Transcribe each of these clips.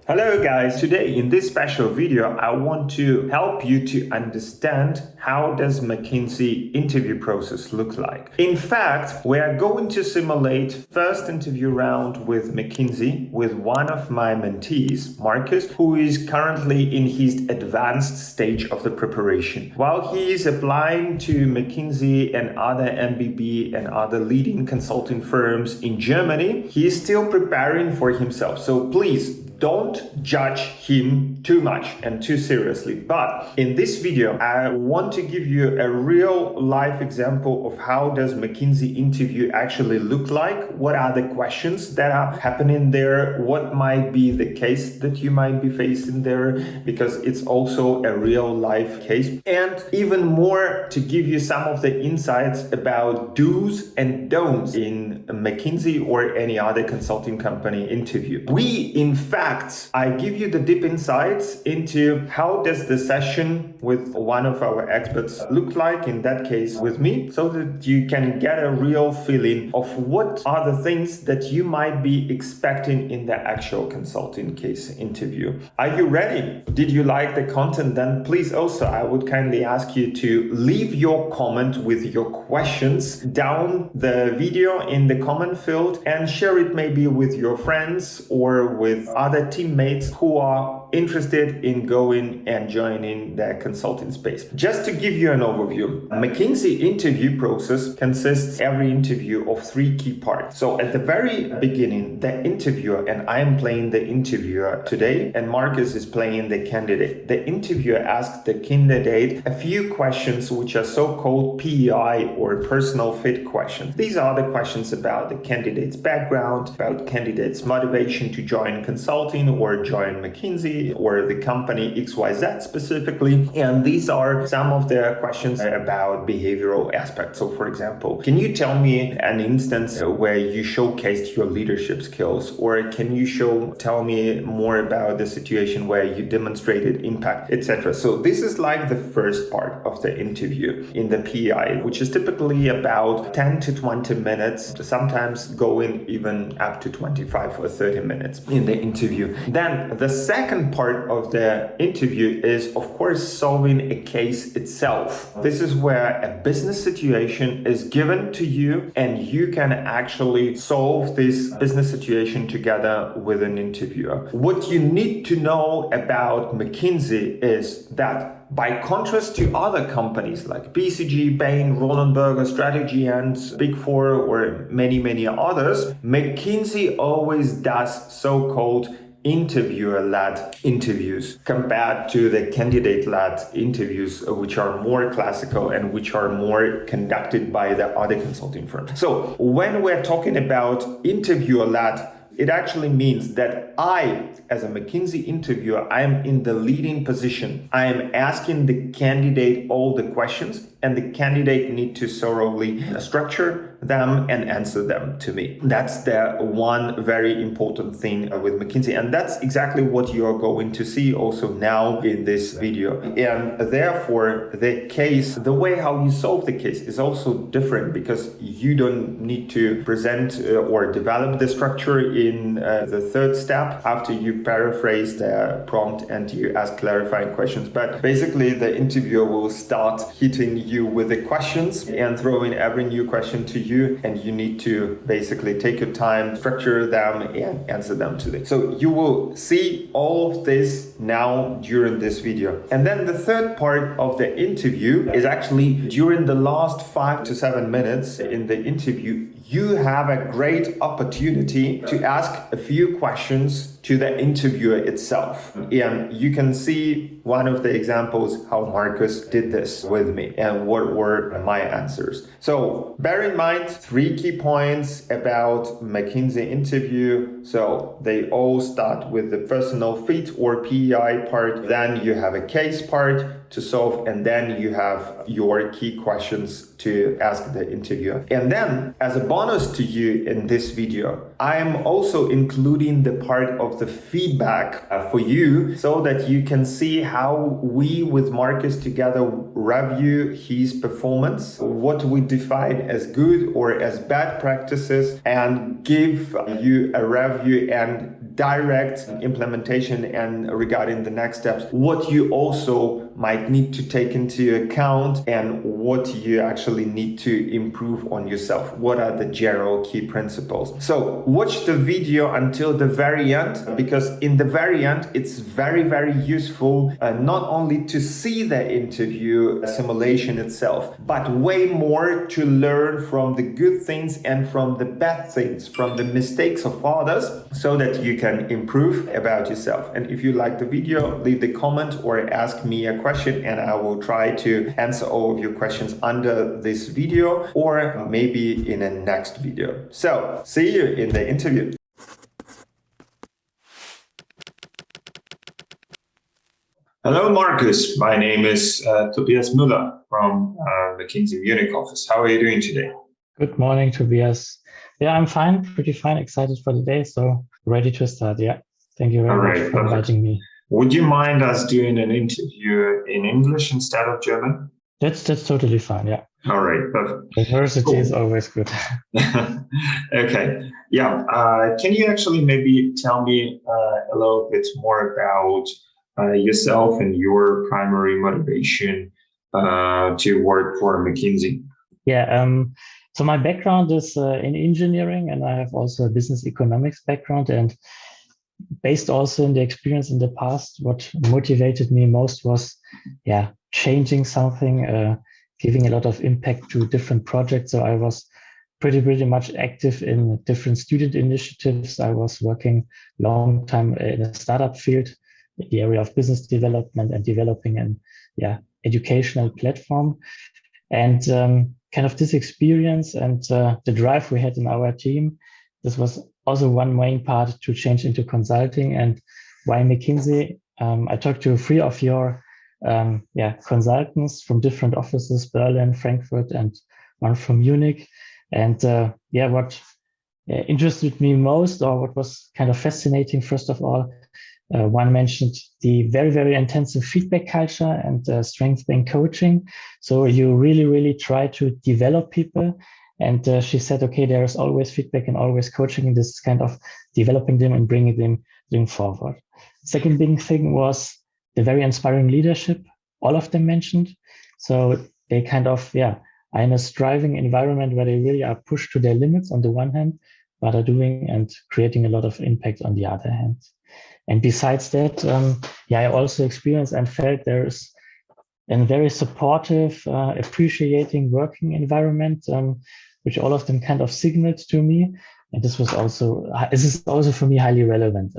Hello guys, today in this special video I want to help you to understand how does McKinsey interview process look like. In fact, we are going to simulate first interview round with McKinsey with one of my mentees, Markus, who is currently in his advanced stage of the preparation. While he is applying to McKinsey and other MBB and other leading consulting firms in Germany, he is still preparing for himself. So please, don't judge him too much and too seriously. But in this video, I want to give you a real life example of how does McKinsey interview actually look like? What are the questions that are happening there? What might be the case that you might be facing there? Because it's also a real life case. And even more to give you some of the insights about do's and don'ts in McKinsey or any other consulting company interview. In fact, I give you the deep insights into how does the session with one of our experts look like, in that case with me, so that you can get a real feeling of what are the things that you might be expecting in the actual consulting case interview. Are you ready? Did you like the content? Then please also, I would kindly ask you to leave your comment with your questions down the video in the comment field and share it maybe with your friends or with other teammates who are interested in going and joining the consulting space. Just to give you an overview, McKinsey interview process consists every interview of 3 key parts. So at the very beginning, the interviewer, and I am playing the interviewer today, and Markus is playing the candidate. The interviewer asks the candidate a few questions which are so-called PEI or personal fit questions. These are the questions about the candidate's background, about candidate's motivation to join consulting or join McKinsey or the company XYZ specifically. And these are some of the questions about behavioral aspects. So for example, can you tell me an instance where you showcased your leadership skills? Or can you tell me more about the situation where you demonstrated impact, etc. So this is like the first part of the interview in the PI, which is typically about 10 to 20 minutes, sometimes going even up to 25 or 30 minutes in the interview. Then the second part of the interview is, of course, solving a case itself. This is where a business situation is given to you and you can actually solve this business situation together with an interviewer. What you need to know about McKinsey is that by contrast to other companies like BCG, Bain, Roland Berger, Strategy, and Big Four, or many others, McKinsey always does so-called interviewer-led interviews compared to the candidate-led interviews, which are more classical and which are more conducted by the other consulting firms. So when we're talking about interviewer-led, it actually means that I, as a McKinsey interviewer, I am in the leading position. I am asking the candidate all the questions, and the candidate need to thoroughly structure them and answer them to me. That's the one very important thing with McKinsey, and that's exactly what you are going to see also now in this video. And therefore, the way how you solve the case is also different, because you don't need to present or develop the structure in the third step after you paraphrase the prompt and you ask clarifying questions. But basically, the interviewer will start hitting you with the questions and throwing every new question to you, and you need to basically take your time, structure them, and answer them to them. So you will see all of this now during this video. And then the third part of the interview is actually during the last 5 to 7 minutes in the interview, you have a great opportunity to ask a few questions to the interviewer itself. And you can see one of the examples how Markus did this with me and what were my answers. So bear in mind 3 key points about McKinsey interview. So they all start with the personal fit or PEI part. Then you have a case part to solve, and then you have your key questions to ask the interviewer. And then, as a bonus to you in this video, I'm also including the part of the feedback for you so that you can see how we with Markus together review his performance, what we define as good or as bad practices, and give you a review and direct implementation and regarding the next steps, what you also might need to take into account and what you actually need to improve on yourself. What are the general key principles? So watch the video until the very end, because in the very end, it's very, very useful not only to see the interview simulation itself, but way more to learn from the good things and from the bad things, from the mistakes of others, so that you can improve about yourself. And if you like the video, leave the comment or ask me a question, and I will try to answer all of your questions under this video or maybe in a next video. So see you in the interview. Hello, Markus. My name is Tobias Müller from McKinsey Munich office. How are you doing today? Good morning, Tobias. Yeah, I'm fine, pretty fine, excited for the day, so ready to start. Yeah, thank you very much for inviting me. Would you mind us doing an interview in English instead of German? That's totally fine, yeah. All right, perfect. Diversity is always good. Okay, yeah. Can you actually maybe tell me a little bit more about yourself and your primary motivation to work for McKinsey? Yeah, so my background is in engineering, and I have also a business economics background. And based also in the experience in the past, what motivated me most was, changing something, giving a lot of impact to different projects. So I was pretty much active in different student initiatives. I was working long time in a startup field, in the area of business development and developing an educational platform. And kind of this experience and the drive we had in our team, this was also one main part to change into consulting. And why McKinsey? I talked to 3 of your consultants from different offices, Berlin, Frankfurt, and one from Munich. And what interested me most, or what was kind of fascinating, first of all, one mentioned the very intensive feedback culture and strengthening coaching. So you really try to develop people. And she said, okay, there is always feedback and always coaching, and this is kind of developing them and bringing them forward. Second big thing was the very inspiring leadership. All of them mentioned. So they kind of, are in a striving environment where they really are pushed to their limits on the one hand, but are doing and creating a lot of impact on the other hand. And besides that, I also experienced and felt there's a very supportive, appreciating working environment, which all of them kind of signaled to me. And this is also for me highly relevant.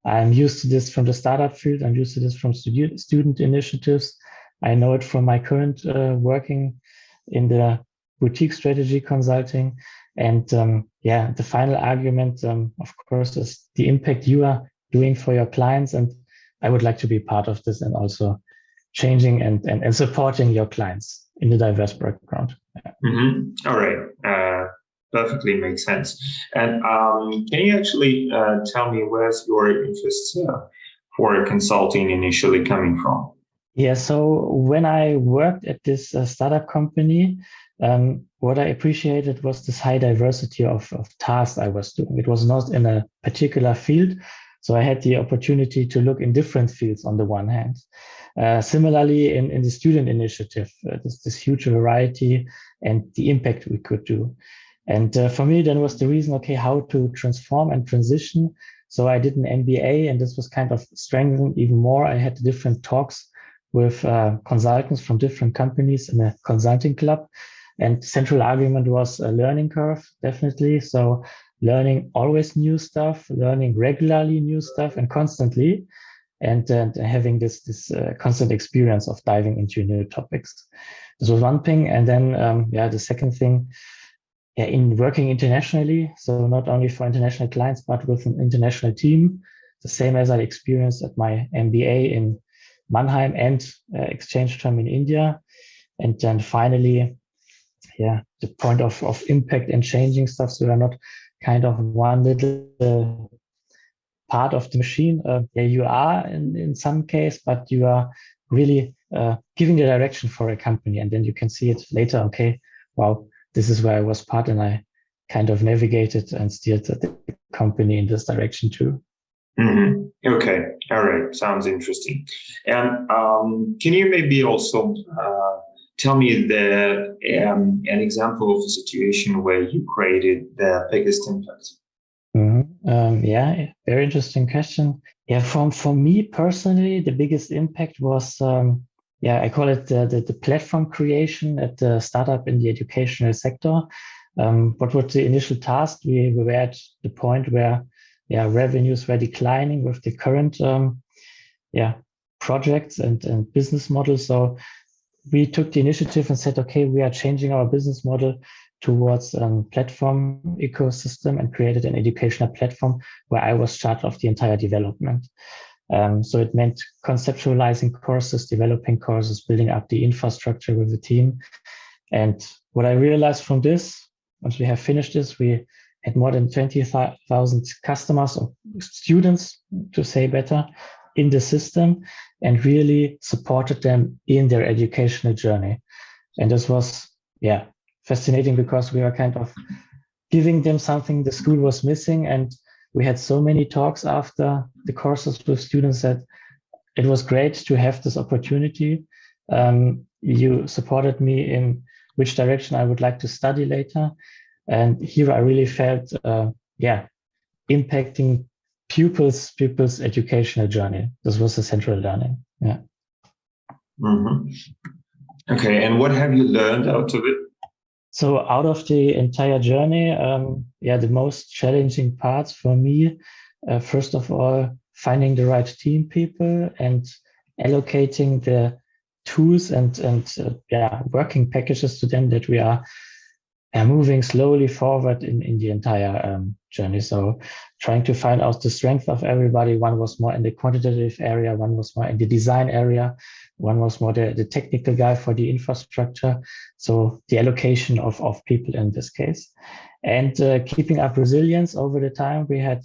I'm used to this from the startup field. I'm used to this from student initiatives. I know it from my current working in the boutique strategy consulting. And the final argument, of course, is the impact you are doing for your clients. And I would like to be part of this and also changing and supporting your clients in the diverse background. Mm-hmm. All right. Perfectly makes sense. And can you actually tell me where's your interest for consulting initially coming from? Yeah, so when I worked at this startup company, what I appreciated was this high diversity of tasks I was doing. It was not in a particular field. So I had the opportunity to look in different fields on the one hand. Similarly, in the student initiative, this huge variety and the impact we could do. And for me, then was the reason, okay, how to transform and transition. So I did an MBA, and this was kind of strengthened even more. I had different talks with consultants from different companies in a consulting club. And central argument was a learning curve, definitely. So learning always new stuff, learning regularly new stuff and constantly, and having this constant experience of diving into new topics. This was one thing. And then, the second thing, in working internationally, so not only for international clients, but with an international team, the same as I experienced at my MBA in Mannheim and exchange term in India. And then finally, the point of impact and changing stuff. So we are not kind of one little part of the machine. You are in some case, but you are really giving the direction for a company, and then you can see it later. Okay, wow, this is where I was part, and I kind of navigated and steered the company in this direction too. Okay, all right, sounds interesting. And can you maybe also tell me an example of a situation where you created the biggest impact? Very interesting question. Yeah, for me personally, the biggest impact was I call it the platform creation at the startup in the educational sector. What was the initial task? We were at the point where revenues were declining with the current projects and business models. So we took the initiative and said, okay, we are changing our business model towards platform ecosystem, and created an educational platform where I was charged of the entire development. So it meant conceptualizing courses, developing courses, building up the infrastructure with the team. And what I realized from this, once we have finished this, we had more than 20,000 customers or students, to say better, in the system, and really supported them in their educational journey. And this was, fascinating, because we were kind of giving them something the school was missing. And we had so many talks after the courses with students that it was great to have this opportunity. You supported me in which direction I would like to study later. And here I really felt, impacting pupils' educational journey. This was the central learning. Yeah. Okay, and what have you learned out of it? So out of the entire journey, the most challenging parts for me, first of all, finding the right team people and allocating the tools and working packages to them, that we are moving slowly forward in the entire journey. So trying to find out the strength of everybody. One was more in the quantitative area, one was more in the design area, one was more the technical guy for the infrastructure. So the allocation of people in this case. And keeping up resilience over the time. We had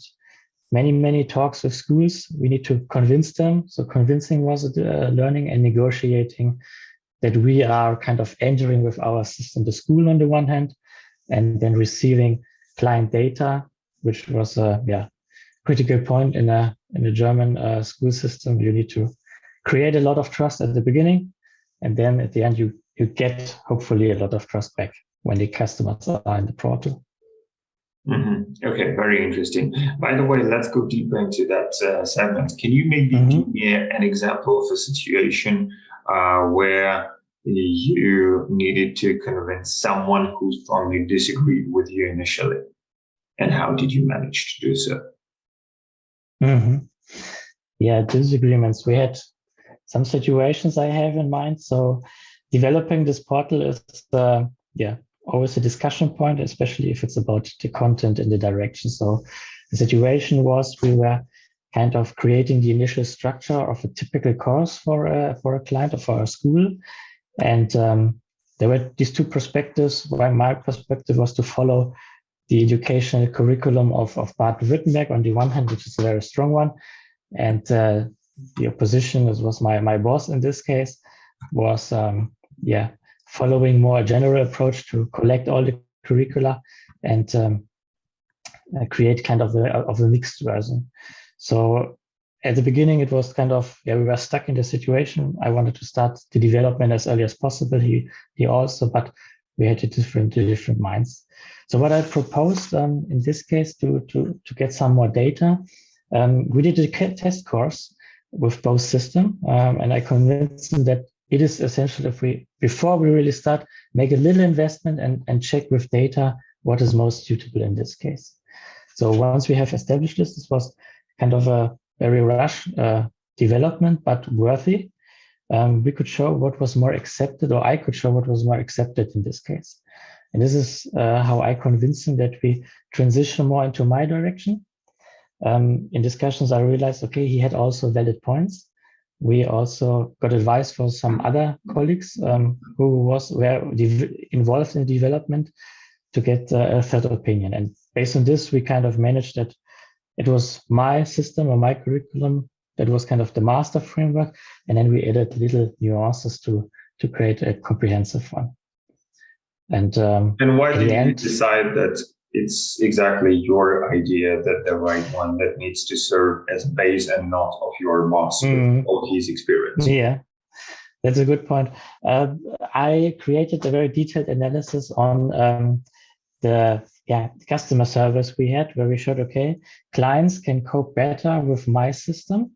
many talks with schools. We need to convince them. So convincing was learning, and negotiating that we are kind of entering with our system the school on the one hand, and then receiving client data, which was a critical point in a German school system. You need to create a lot of trust at the beginning, and then at the end you get hopefully a lot of trust back when the customers are in the portal. Okay, very interesting. By the way, let's go deeper into that segment. Can you maybe give me an example of a situation where you needed to convince someone who strongly disagreed with you initially, and how did you manage to do so? Disagreements. We had some situations I have in mind. So developing this portal is always a discussion point, especially if it's about the content and the direction. So the situation was, we were kind of creating the initial structure of a typical course for a client or for a school. And there were these two perspectives. Why my perspective was to follow the educational curriculum of Baden-Württemberg on the one hand, which is a very strong one. And the opposition, as was my boss in this case, was following more a general approach to collect all the curricula and create kind of a mixed version. So at the beginning, it was kind of, we were stuck in the situation. I wanted to start the development as early as possible. He also, but we had different minds. So what I proposed in this case to get some more data, we did a test course with both systems, and I convinced them that it is essential if before we really start, make a little investment and check with data what is most suitable in this case. So once we have established this was kind of a very rush development, but worthy. We could show what was more accepted, or I could show what was more accepted in this case. And this is how I convinced him that we transition more into my direction. In discussions, I realized, okay, he had also valid points. we also got advice from some other colleagues who were involved in development to get a third opinion. And based on this, we kind of managed that it was my system or my curriculum that was kind of the master framework. And then we added little nuances to create a comprehensive one. And why did you decide that it's exactly your idea, that the right one that needs to serve as base and not of your boss with all his experience? Yeah, that's a good point. I created a very detailed analysis on the customer service we had, where we showed, okay, clients can cope better with my system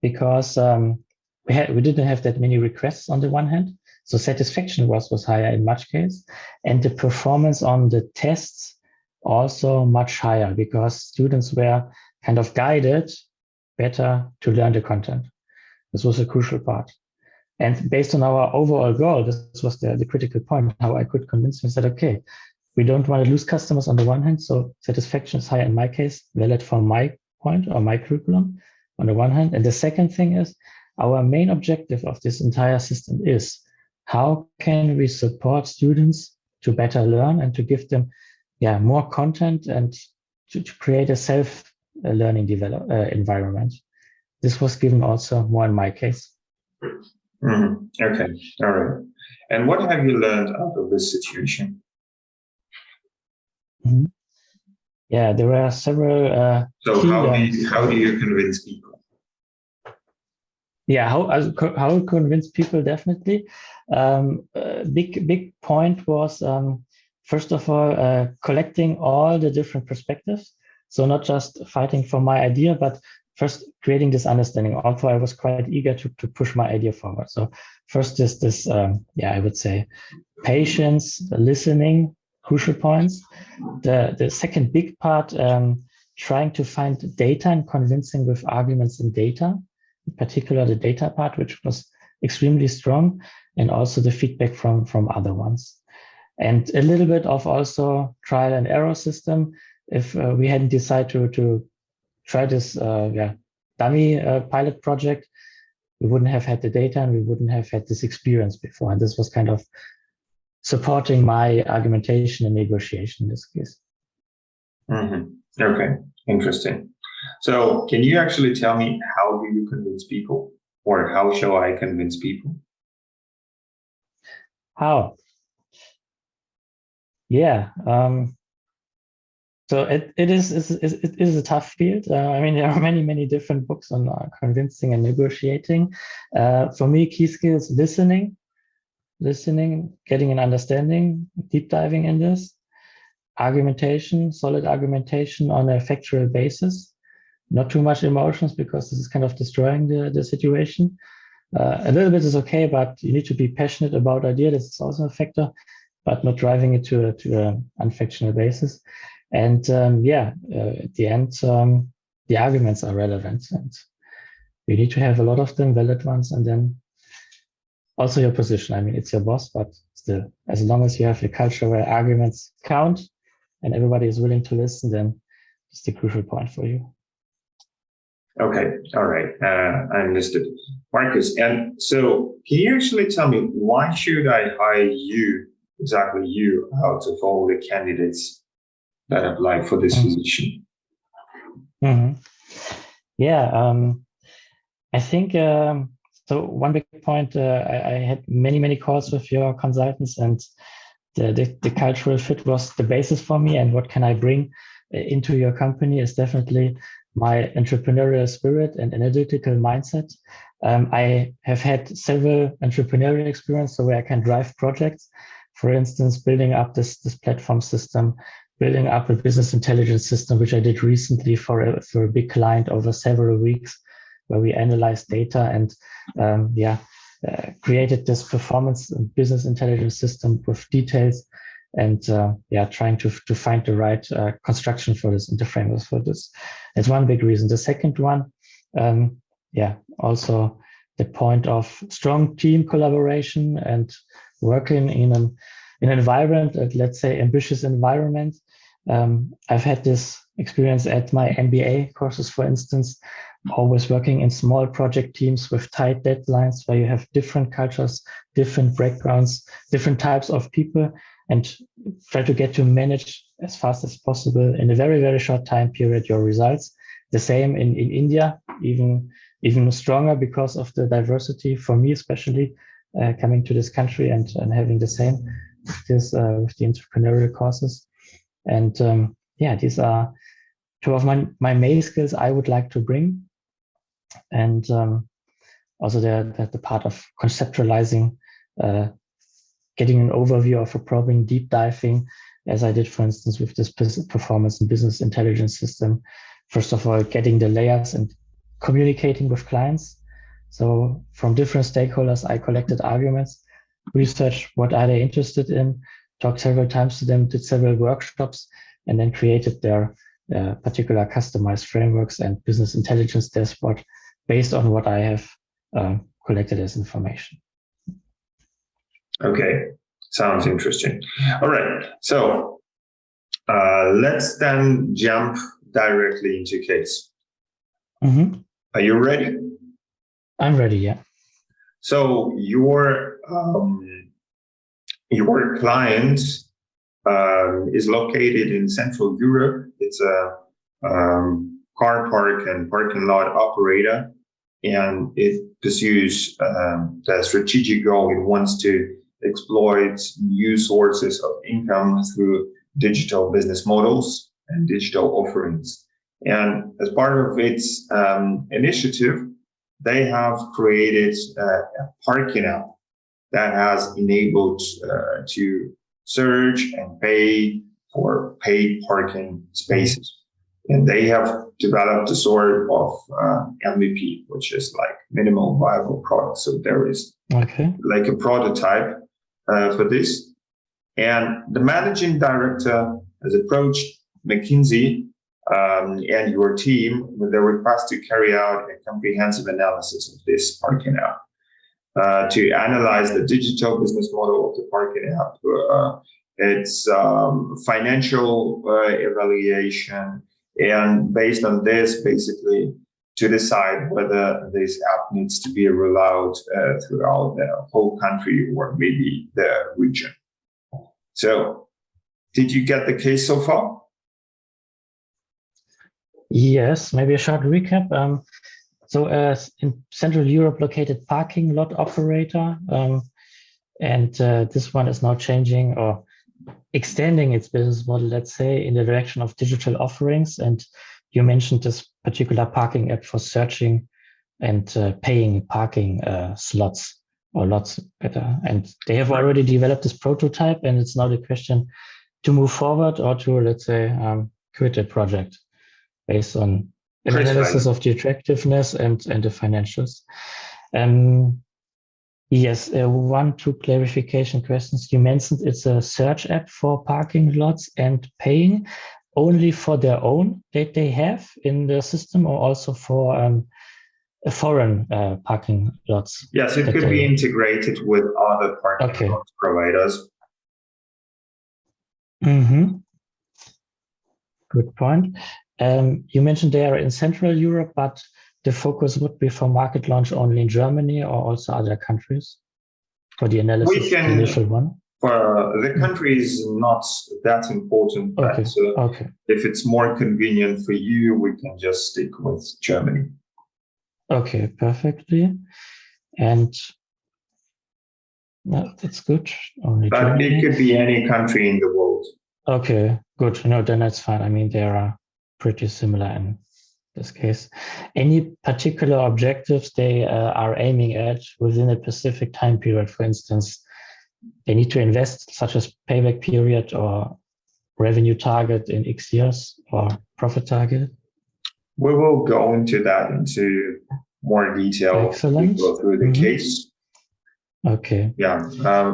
because we didn't have that many requests on the one hand. So satisfaction was higher in much case. And the performance on the tests also much higher because students were kind of guided better to learn the content. This was a crucial part. And based on our overall goal, this was the critical point, how I could convince them, said, okay, we don't want to lose customers on the one hand. So satisfaction is high in my case, valid for my point or my curriculum on the one hand. And the second thing is our main objective of this entire system is how can we support students to better learn and to give them more content and to create a self-learning environment. This was given also more in my case. Okay, all right. And what have you learned out of this situation? Yeah, there were several. So how do you convince people? Yeah, how convince people? Definitely. Big point was first of all collecting all the different perspectives. So not just fighting for my idea, but first creating this understanding. Also, I was quite eager to push my idea forward. So first is this, I would say, patience, listening, crucial points. The second big part, trying to find data and convincing with arguments and data, in particular the data part, which was extremely strong, and also the feedback from other ones. And a little bit of also trial and error system. If we hadn't decided to try this dummy pilot project, we wouldn't have had the data and we wouldn't have had this experience before. And this was kind of supporting my argumentation and negotiation in this case. Okay, interesting. So can you actually tell me how do you convince people, or how shall I convince people? How? Yeah. So it is a tough field. I mean, there are many different books on convincing and negotiating. For me, key skills: listening, getting an understanding, deep diving in this, argumentation, solid argumentation on a factual basis, not too much emotions because this is kind of destroying the situation. A little bit is okay, but you need to be passionate about idea. This is also a factor, but not driving it to an unfactional basis. And at the end, the arguments are relevant, and you need to have a lot of them, valid ones, and then also your position. I mean, it's your boss, but still, as long as you have a culture where arguments count and everybody is willing to listen, then it's the crucial point for you. Okay, all right, I understood. Markus, and so can you actually tell me why should I hire you, exactly you, out of all the candidates that apply for this position? I think so. One big point, I had many calls with your consultants, and the cultural fit was the basis for me. And what can I bring into your company is definitely my entrepreneurial spirit and analytical mindset. I have had several entrepreneurial experiences, so where I can drive projects. For instance, building up this platform system, building up a business intelligence system, which I did recently for a big client over several weeks, where we analyzed data and created this performance and business intelligence system with details and trying to find the right construction for this and the frameworks for this. That's one big reason. The second one, also the point of strong team collaboration and working in an environment, let's say ambitious environment. I've had this experience at my MBA courses, for instance, always working in small project teams with tight deadlines where you have different cultures, different backgrounds, different types of people, and try to get to manage as fast as possible in a very, very short time period your results. The same in India, even stronger because of the diversity for me, especially coming to this country and having the same with the entrepreneurial courses. And these are two of my main skills I would like to bring. And also the part of conceptualizing, getting an overview of a problem, deep diving, as I did, for instance, with this performance and business intelligence system. First of all, getting the layers and communicating with clients. So from different stakeholders, I collected arguments, researched what are they interested in, talked several times to them, did several workshops, and then created their particular customized frameworks and business intelligence dashboard based on what I have collected as information. Okay, sounds interesting. All right, so let's then jump directly into case. Mm-hmm. Are you ready? I'm ready, yeah. So your client is located in Central Europe. It's a car park and parking lot operator, and it pursues the strategic goal. It wants to exploit new sources of income through digital business models and digital offerings. And as part of its initiative, they have created a parking app that has enabled to search and pay for paid parking spaces. And they have developed a sort of MVP, which is like minimal viable product. So there is like a prototype for this. And the managing director has approached McKinsey and your team with the request to carry out a comprehensive analysis of this parking app, to analyze the digital business model of the parking app, its financial evaluation, and based on this, basically, to decide whether this app needs to be rolled out throughout the whole country or maybe the region. So, did you get the case so far? Yes, maybe a short recap. So in Central Europe located parking lot operator, and this one is now changing or extending its business model, let's say, in the direction of digital offerings. And you mentioned this particular parking app for searching and paying parking slots or lots better. And they have already developed this prototype, and it's now the question to move forward or to, let's say, quit a project based on an analysis of the attractiveness and the financials. Yes, two clarification questions. You mentioned it's a search app for parking lots and paying only for their own that they have in the system, or also for foreign parking lots? Yes, it could be integrated with other parking lot providers. Mm-hmm. Good point. You mentioned they are in Central Europe, but the focus would be for market launch only in Germany or also other countries for the analysis, the initial one? The country is not that important, but if it's more convenient for you, we can just stick with Germany. Okay, perfectly. And that's good. Only but Germany. It could be any country in the world. Okay, good. No, then that's fine. I mean, they are pretty similar in this case. Any particular objectives they are aiming at within a specific time period? For instance, they need to invest, such as payback period or revenue target in X years or profit target? We will go into that into more detail. Excellent. We go through the case. Okay. Yeah.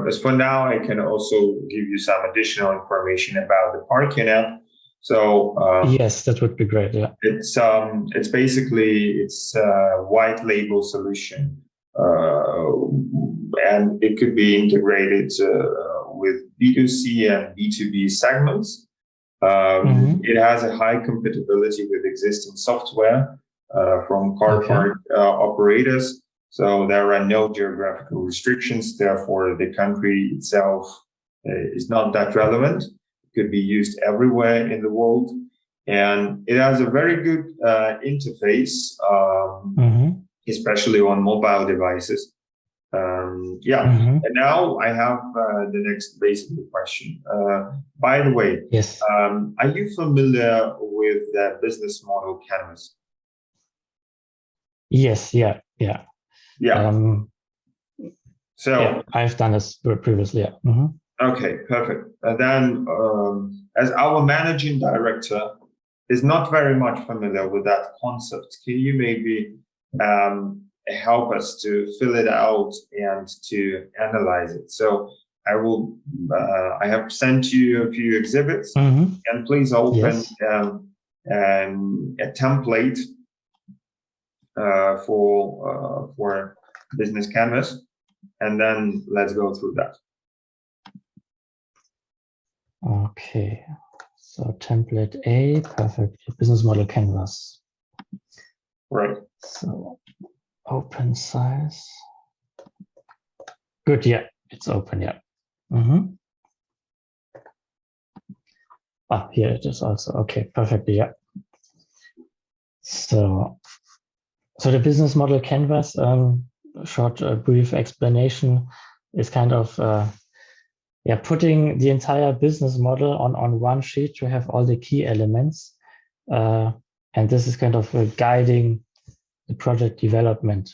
As for now, I can also give you some additional information about the parking app. So yes, that would be great. Yeah. It's basically a white label solution, and it could be integrated with B2C and B2B segments. It has a high compatibility with existing software, from car park operators. So there are no geographical restrictions. Therefore, the country itself is not that relevant. It could be used everywhere in the world. And it has a very good interface, especially on mobile devices. And now I have the next basic question. By the way, yes. Are you familiar with the business model canvas? Yes, yeah. I've done this previously. Yeah. Okay, perfect. Then, as our managing director is not very much familiar with that concept, can you maybe help us to fill it out and to analyze it? So I have sent you a few exhibits, and please open a template for business canvas, and then let's go through that. Okay, so template A, perfect. Business model canvas. Right. So open size. Good, yeah, it's open, yeah. Here it is also. Okay, perfectly, yeah. So the business model canvas, short, brief explanation is kind of putting the entire business model on one sheet to have all the key elements. And this is kind of guiding the project development.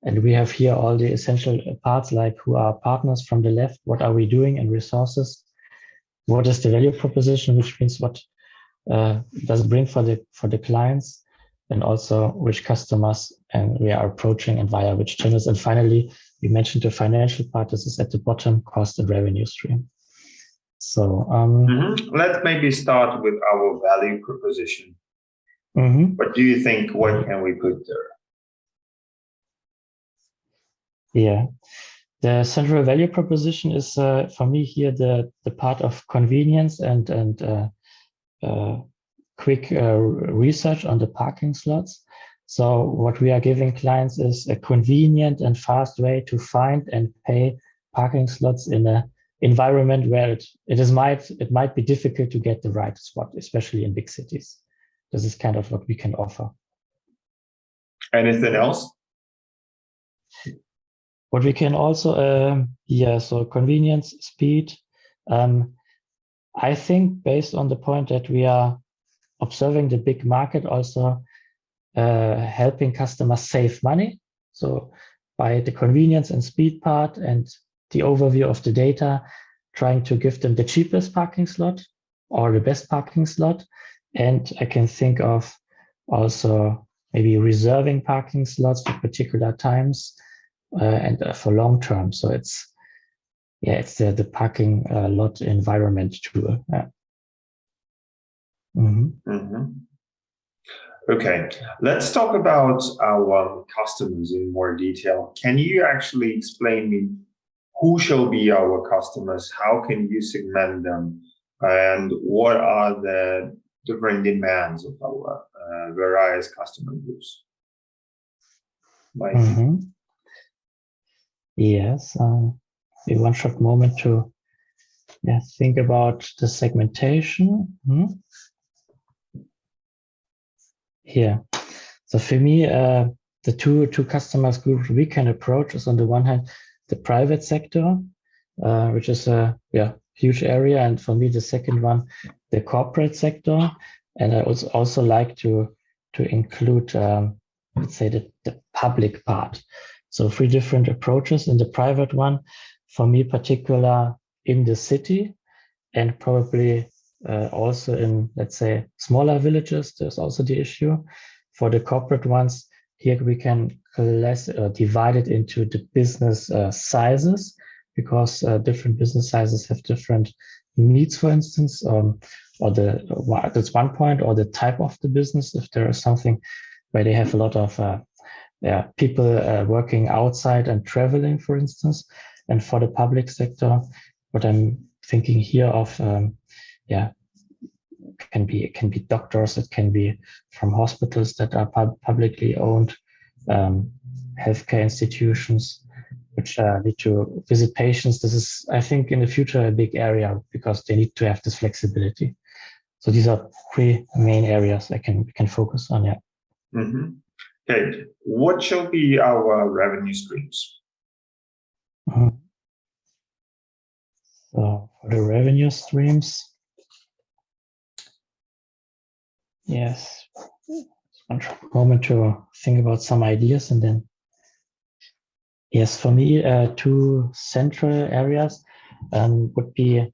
And we have here all the essential parts, like who are partners from the left, what are we doing in resources, what is the value proposition, which means what does it bring for the clients, and also which customers and we are approaching and via which channels. And finally, you mentioned the financial part. This is at the bottom, cost and revenue stream. So let's maybe start with our value proposition. What do you think? What can we put there? Yeah, the central value proposition is for me here the part of convenience and quick research on the parking slots. So what we are giving clients is a convenient and fast way to find and pay parking slots in an environment where it might be difficult to get the right spot, especially in big cities. This is kind of what we can offer. Anything else? What we can also, so convenience, speed. I think based on the point that we are observing the big market, also helping customers save money. So by the convenience and speed part and the overview of the data, trying to give them the cheapest parking slot or the best parking slot. And I can think of also maybe reserving parking slots for particular times and for long term. So it's the parking lot environment tool. Yeah. Okay, let's talk about our customers in more detail. Can you actually explain me who shall be our customers? How can you segment them? And what are the different demands of our various customer groups? Yes, maybe one short moment to think about the segmentation. Here, so for me, the two customers groups we can approach is on the one hand the private sector, which is a huge area, and for me the second one the corporate sector, and I would also like to include let's say the public part. So 3 different approaches. In the private one, for me particular in the city, and probably also in, let's say, smaller villages, there's also the issue. For the corporate ones, here we can divide it into the business sizes, because different business sizes have different needs, for instance, that's one point, or the type of the business. If there is something where they have a lot of people working outside and traveling, for instance. And for the public sector, what I'm thinking here of, it can be doctors, it can be from hospitals that are publicly owned, healthcare institutions which need to visit patients. This is, I think, in the future a big area because they need to have this flexibility. So these are three main areas I can focus on. Yeah. Mm-hmm. Okay. What shall be our revenue streams? Mm-hmm. So for the revenue streams, yes, one moment to think about some ideas, and then yes, for me, two central areas would be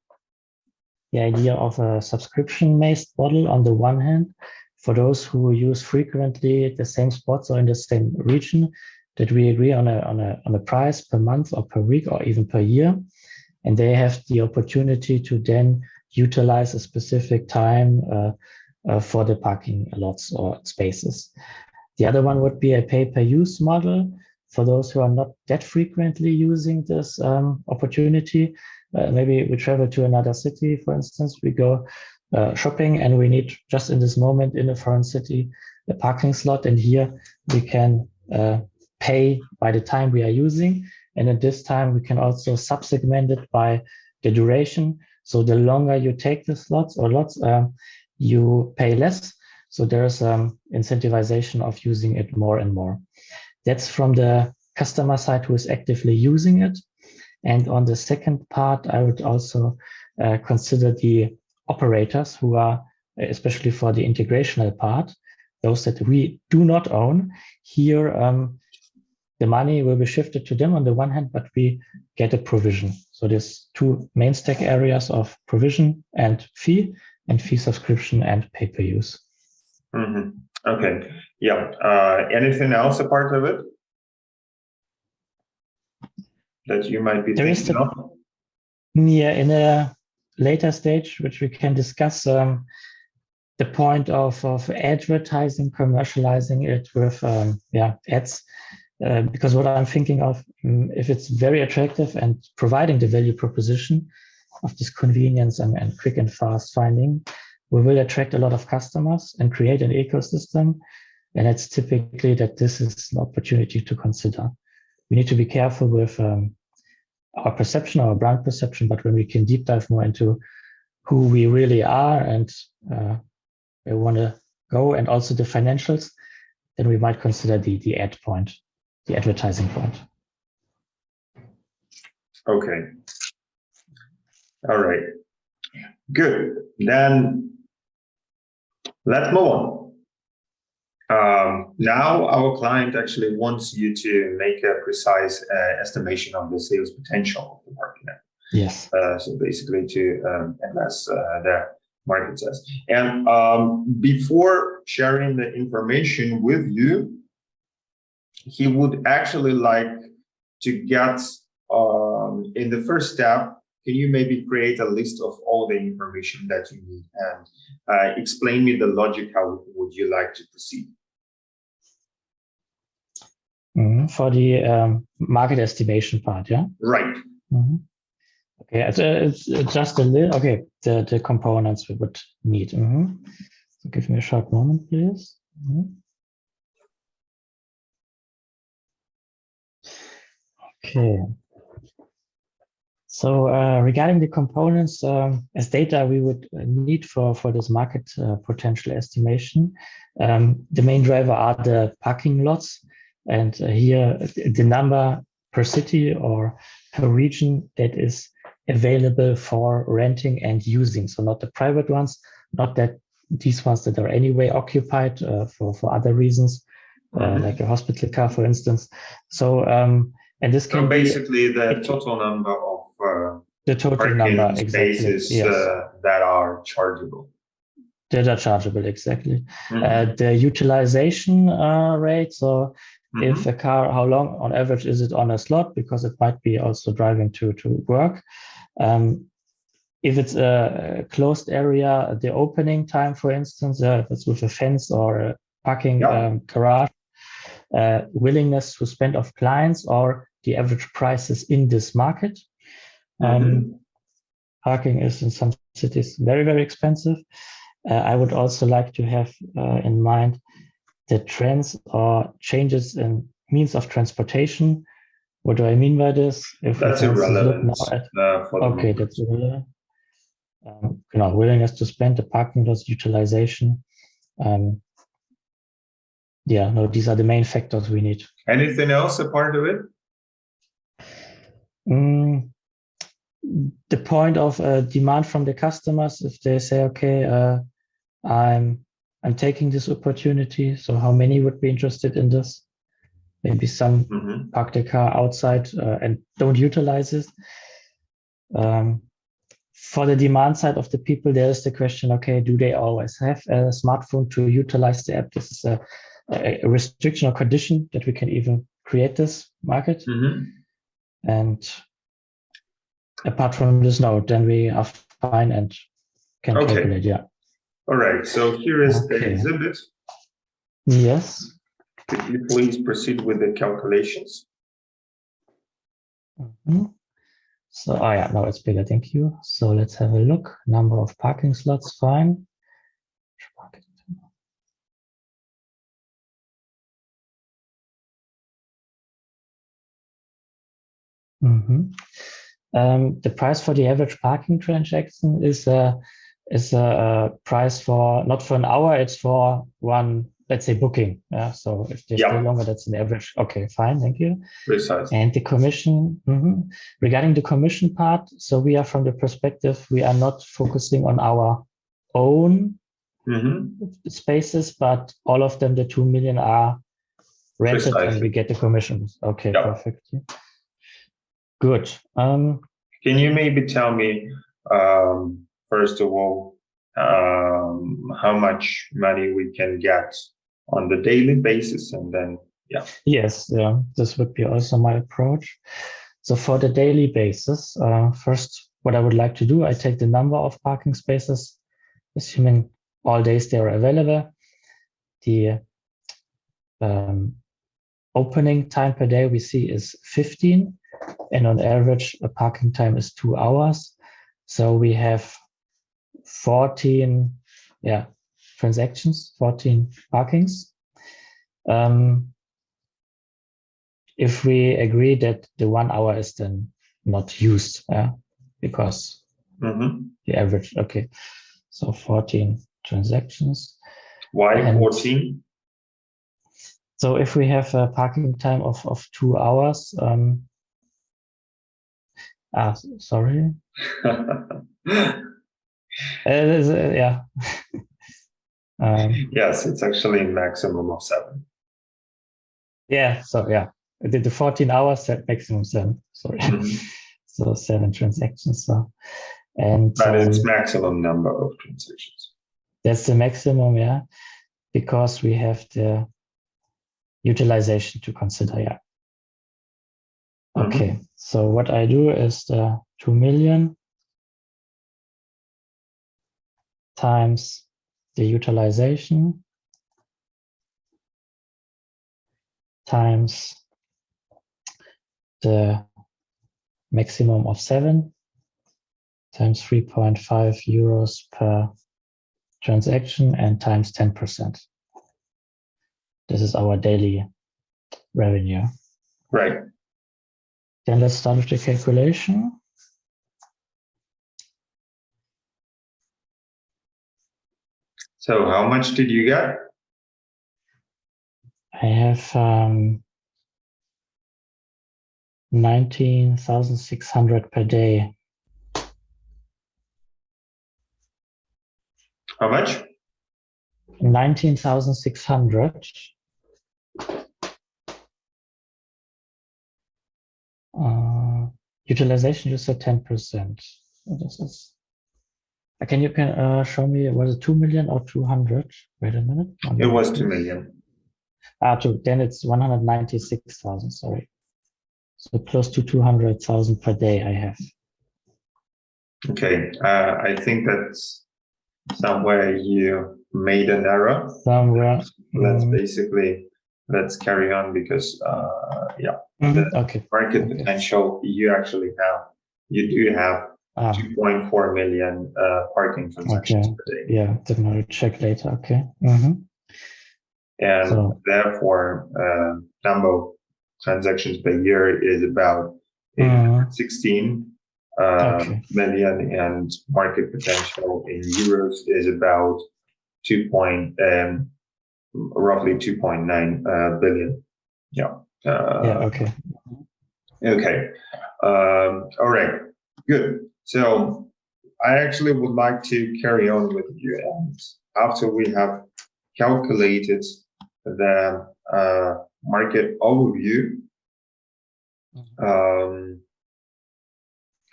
the idea of a subscription-based model on the one hand, for those who use frequently the same spots or in the same region, that we agree on a price per month or per week or even per year, and they have the opportunity to then utilize a specific time for the parking lots or spaces. The other one would be a pay-per-use model for those who are not that frequently using this opportunity. Maybe we travel to another city, for instance, we go shopping and we need just in this moment in a foreign city a parking slot, and here we can pay by the time we are using, and at this time we can also subsegment it by the duration. So the longer you take the slots or lots, you pay less. So there's incentivization of using it more and more. That's from the customer side who is actively using it. And on the second part, I would also consider the operators who are, especially for the integrational part, those that we do not own. Here, the money will be shifted to them on the one hand, but we get a provision. So there's two main stack areas of provision and fee subscription and pay-per-use. Mm-hmm. Okay. Yeah. Anything else a part of it that you might be thinking of? Yeah, in a later stage, which we can discuss, the point of advertising, commercializing it with ads, because what I'm thinking of, if it's very attractive and providing the value proposition of this convenience and quick and fast finding, we will attract a lot of customers and create an ecosystem. And it's typically that this is an opportunity to consider. We need to be careful with our perception, our brand perception, but when we can deep dive more into who we really are and where we want to go, and also the financials, then we might consider the ad point, the advertising point. Okay. All right. Good. Then let's move on. Now our client actually wants you to make a precise estimation of the sales potential of the market. Yes. So basically to address the market size. And before sharing the information with you, he would actually like to get, in the first step, can you maybe create a list of all the information that you need and explain me the logic, how would you like to proceed? For the market estimation part, yeah? Right. Okay, it's just a little, okay, the components we would need. So give me a short moment, please. Okay. So regarding the components, as data we would need for this market potential estimation, the main driver are the parking lots. And here the number per city or per region that is available for renting and using. So not the private ones, not that these ones that are anyway occupied for other reasons, like a hospital car, for instance. So, and this can basically be the total number of the total number spaces that are chargeable. That are chargeable, exactly. The utilization rate. So if a car, how long on average is it on a slot? Because it might be also driving to work. If it's a closed area, the opening time, for instance, if it's with a fence or a parking garage, willingness to spend of clients or the average prices in this market. Parking is in some cities very, very expensive. I would also like to have in mind the trends or changes in means of transportation. What do I mean by this? If That's we, for instance, look irrelevant now at, for the okay, moment. that's irrelevant. Willingness to spend, the parking lots utilization. Yeah, no, these are the main factors we need. Anything else a part of it? The point of demand from the customers, if they say, okay, I'm taking this opportunity, so how many would be interested in this? Maybe some park their car outside and don't utilize it. For the demand side of the people, there is the question, okay, do they always have a smartphone to utilize the app? This is a restriction or condition that we can even create this market. And apart from this, no, then we are fine and can calculate, yeah. All right, so here is the exhibit. Yes. Could you please proceed with the calculations? So, no, it's bigger, thank you. So let's have a look. Number of parking slots, fine. The price for the average parking transaction is a price for not for an hour, it's for one, let's say, booking. Yeah. So if they stay longer, that's an average. Okay, fine, thank you. Precisely. And the commission, regarding the commission part, so we are from the perspective, we are not focusing on our own spaces, but all of them, the 2 million are rented and we get the commissions. Okay, perfect. Good. Can you maybe tell me, first of all, how much money we can get on the daily basis, and then, Yes, this would be also my approach. So for the daily basis, first, what I would like to do, I take the number of parking spaces, assuming all days they are available. The opening time per day we see is 15, and on average, a parking time is 2 hours. So we have 14, transactions, 14 parkings. If we agree that the 1 hour is then not used, because the average, okay. So 14 transactions. Why 14? So if we have a parking time of 2 hours, sorry. Yes, it's actually a maximum of 7. Yeah, so the 14 hours at maximum 7. Sorry. So 7 transactions. So, but it's maximum number of transactions. That's the maximum, because we have the utilization to consider, Okay, so what I do is the 2 million times the utilization times the maximum of 7 times 3.5 euros per transaction and times 10%. This is our daily revenue. Right. Then let's start with the calculation. So how much did you get? I have 19,600 per day. How much? 19,600. Utilization, you said 10%. This is. Can you show me, was it 2 million or 200? Wait a minute. It was 2 million. Then it's 196,000, sorry. So close to 200,000 per day I have. Okay, I think that's somewhere you made an error. Somewhere. Let's carry on because, the market potential you do have 2.4 million parking transactions per day. Yeah, then I'll check later. Okay. And So, therefore, number of transactions per year is about 16 million, and market potential in euros is about roughly 2.9 billion. Yeah. okay. Okay. All right. Good. So I actually would like to carry on with you. And after we have calculated the market overview,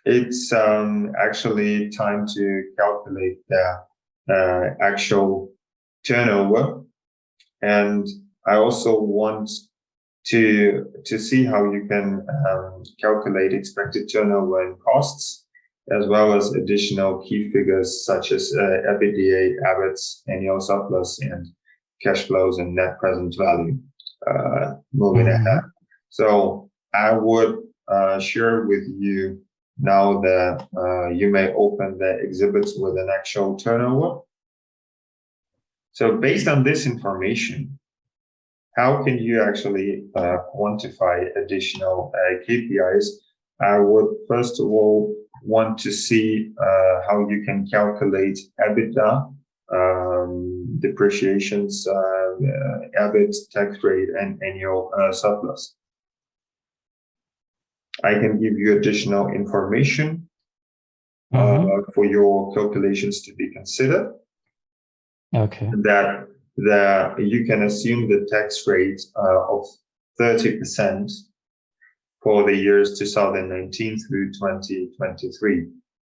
it's actually time to calculate the actual turnover. And I also want to see how you can calculate expected turnover and costs, as well as additional key figures such as EBITDA, EBIT, annual surplus, and cash flows and net present value moving ahead. So I would share with you now that you may open the exhibits with an actual turnover. So based on this information, how can you actually quantify additional KPIs? I would first of all want to see how you can calculate EBITDA, depreciations, EBIT, tax rate, and annual surplus. I can give you additional information for your calculations to be considered. Okay. That you can assume the tax rate of 30% for the years 2019 through 2023.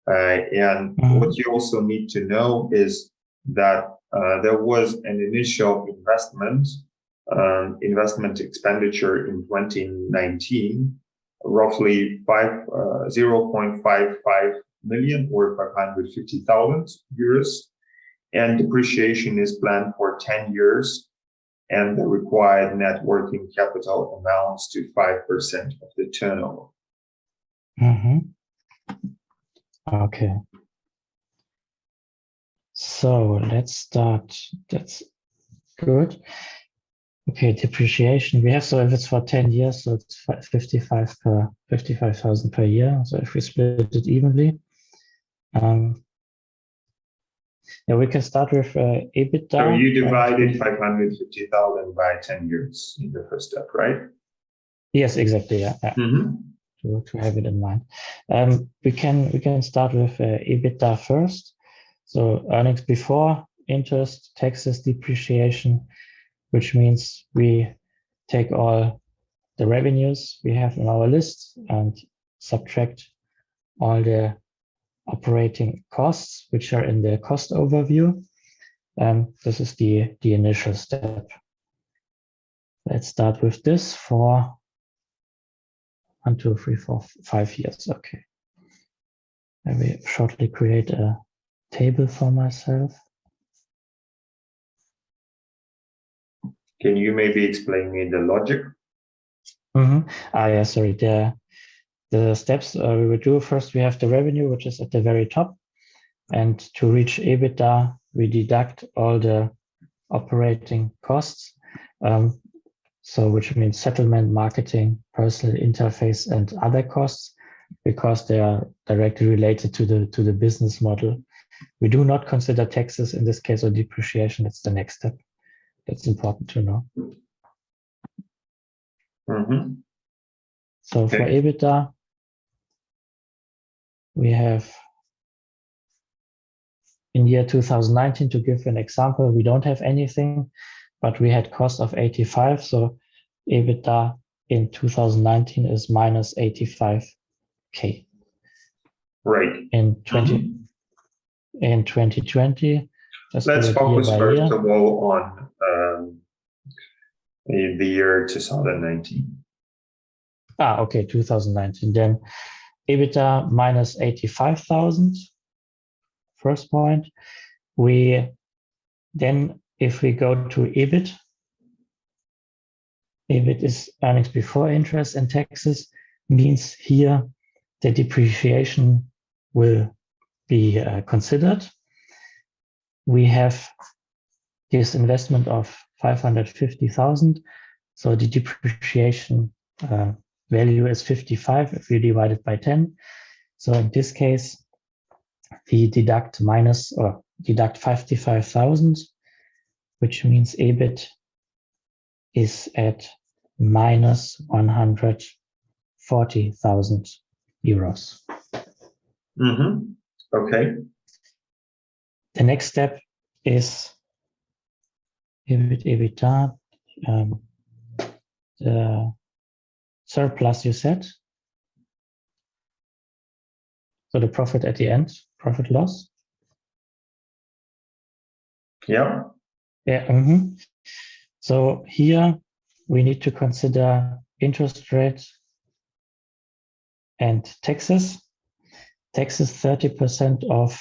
And what you also need to know is that there was an initial investment expenditure in 2019, roughly 0.55 million or 550,000 euros. And depreciation is planned for 10 years, and the required net working capital amounts to 5% of the turnover. Okay. So let's start. That's good. Okay, depreciation. We have, so if it's for 10 years, so it's 55,000 per year. So if we split it evenly, yeah, we can start with EBITDA. So you divided 550,000 by 10 years in the first step, right? Yes, exactly. Yeah. To have it in mind. We can start with EBITDA first. So earnings before interest, taxes, depreciation, which means we take all the revenues we have in our list and subtract all the operating costs, which are in the cost overview. This is the initial step. Let's start with this for 1, 2, 3, 4, 5 years. Okay. I will shortly create a table for myself. Can you maybe explain me the logic? Yeah, sorry. The steps we will do first, we have the revenue, which is at the very top. And to reach EBITDA, we deduct all the operating costs. So which means settlement, marketing, personal interface, and other costs, because they are directly related to the business model. We do not consider taxes in this case or depreciation. That's the next step. That's important to know. So for EBITDA, we have in year 2019, to give an example, we don't have anything, but we had cost of 85. So EBITDA in 2019 is minus 85K. Right. In 2020, let's focus first of all on the year 2019. Okay, 2019. Then EBITDA minus 85,000. First point. Then if we go to EBIT is earnings before interest and taxes, means here the depreciation will be considered. We have this investment of 550,000. So the depreciation value is 55 if we divide it by 10. So in this case, we deduct 55,000, which means EBIT is at minus 140,000 euros. Okay. The next step is EBITDA, the surplus you said. So the profit at the end, profit loss. Yeah. Yeah. So here we need to consider interest rate and taxes. Taxes 30% of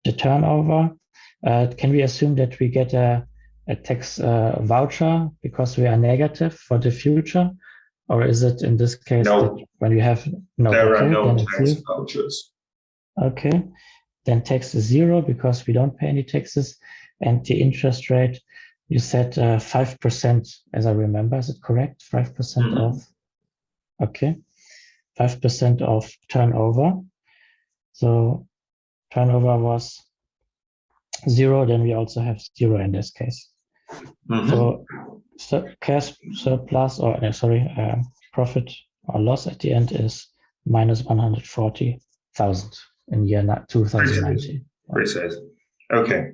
the turnover. Can we assume that we get a tax voucher because we are negative for the future? Or is it in this case that when you have there are no tax vouchers? Okay, then tax is 0 because we don't pay any taxes. And the interest rate, you said 5%, as I remember, is it correct? 5% of, okay, 5% of turnover. So turnover was 0, then we also have 0 in this case. So cash surplus, or profit or loss at the end is minus 140,000 in year 2019. Precise. Okay.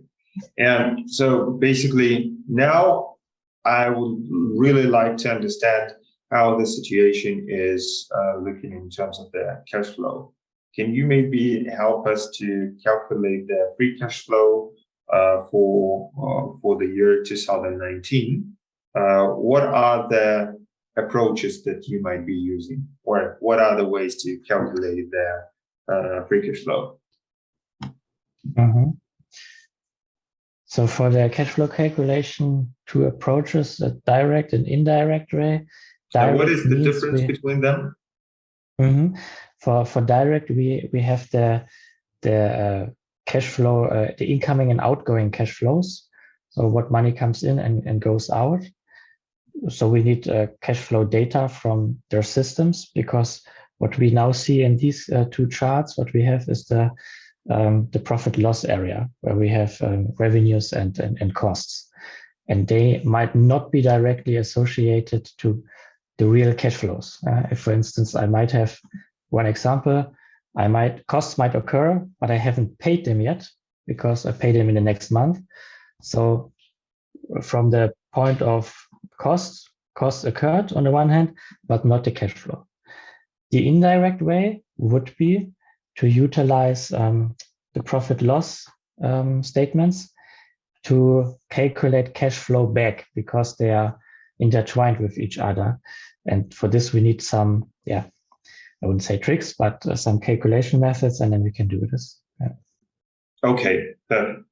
And so basically now I would really like to understand how the situation is looking in terms of the cash flow. Can you maybe help us to calculate the free cash flow for the year 2019? What are the approaches that you might be using, or what are the ways to calculate the free cash flow? So for the cash flow calculation, 2 approaches: a direct and indirect way. And what is the difference between them? For direct, we have the cash flow, the incoming and outgoing cash flows. So what money comes in and goes out. So we need cash flow data from their systems, because what we now see in these 2 charts, what we have is the profit loss area, where we have revenues and costs, and they might not be directly associated to the real cash flows. If, for instance, I might have one example, costs might occur, but I haven't paid them yet because I pay them in the next month. So from the point of costs occurred on the one hand, but not the cash flow. The indirect way would be to utilize the profit loss statements to calculate cash flow back, because they are intertwined with each other. And for this, we need some, I wouldn't say tricks, but some calculation methods, and then we can do this. Yeah. Okay,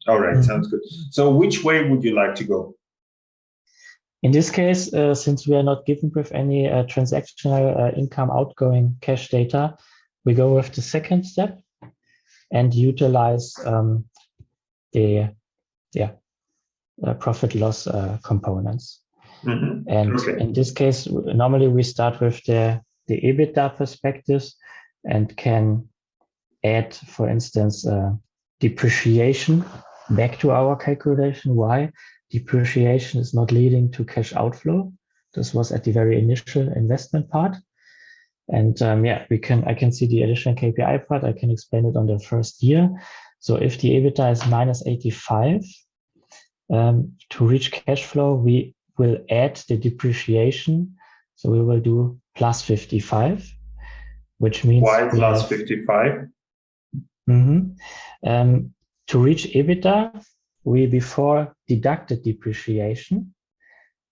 all right, sounds good. So which way would you like to go? In this case, since we are not given with any transactional income outgoing cash data, we go with the second step and utilize the profit loss components. And in this case, normally we start with the EBITDA perspectives and can add, for instance, depreciation back to our calculation. Why? Depreciation is not leading to cash outflow. This was at the very initial investment part. And I can see the additional KPI part. I can explain it on the first year. So if the EBITDA is minus 85, to reach cash flow, we will add the depreciation. So we will do plus 55, which means— Why plus 55? To reach EBITDA, we before deducted depreciation,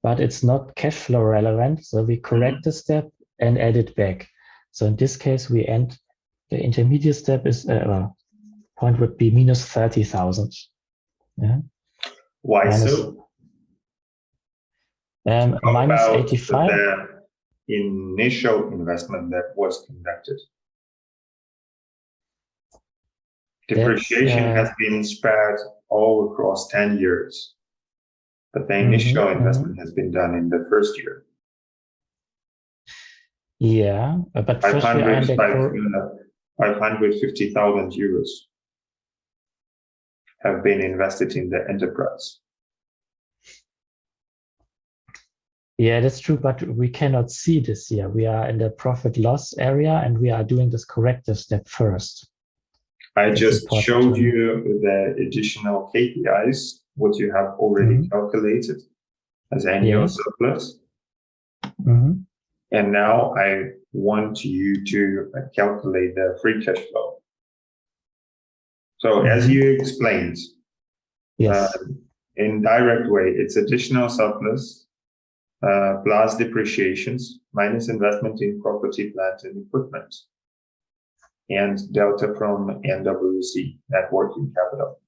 but it's not cash flow relevant. So we correct the step and add it back. So in this case, we end the intermediate step is point would be minus 30,000. Yeah. Why so? Minus 85. The initial investment that was conducted. Depreciation has been spread all across 10 years, but the initial investment has been done in the first year. Yeah, but firstly, 550,000 euros have been invested in the enterprise. Yeah, that's true, but we cannot see this here. We are in the profit loss area and we are doing this corrective step first. I just showed you the additional KPIs, what you have already calculated as annual surplus. And now I want you to calculate the free cash flow. So as you explained, in direct way, it's additional surplus plus depreciations minus investment in property, plant, and equipment, and delta from NWC, net working capital.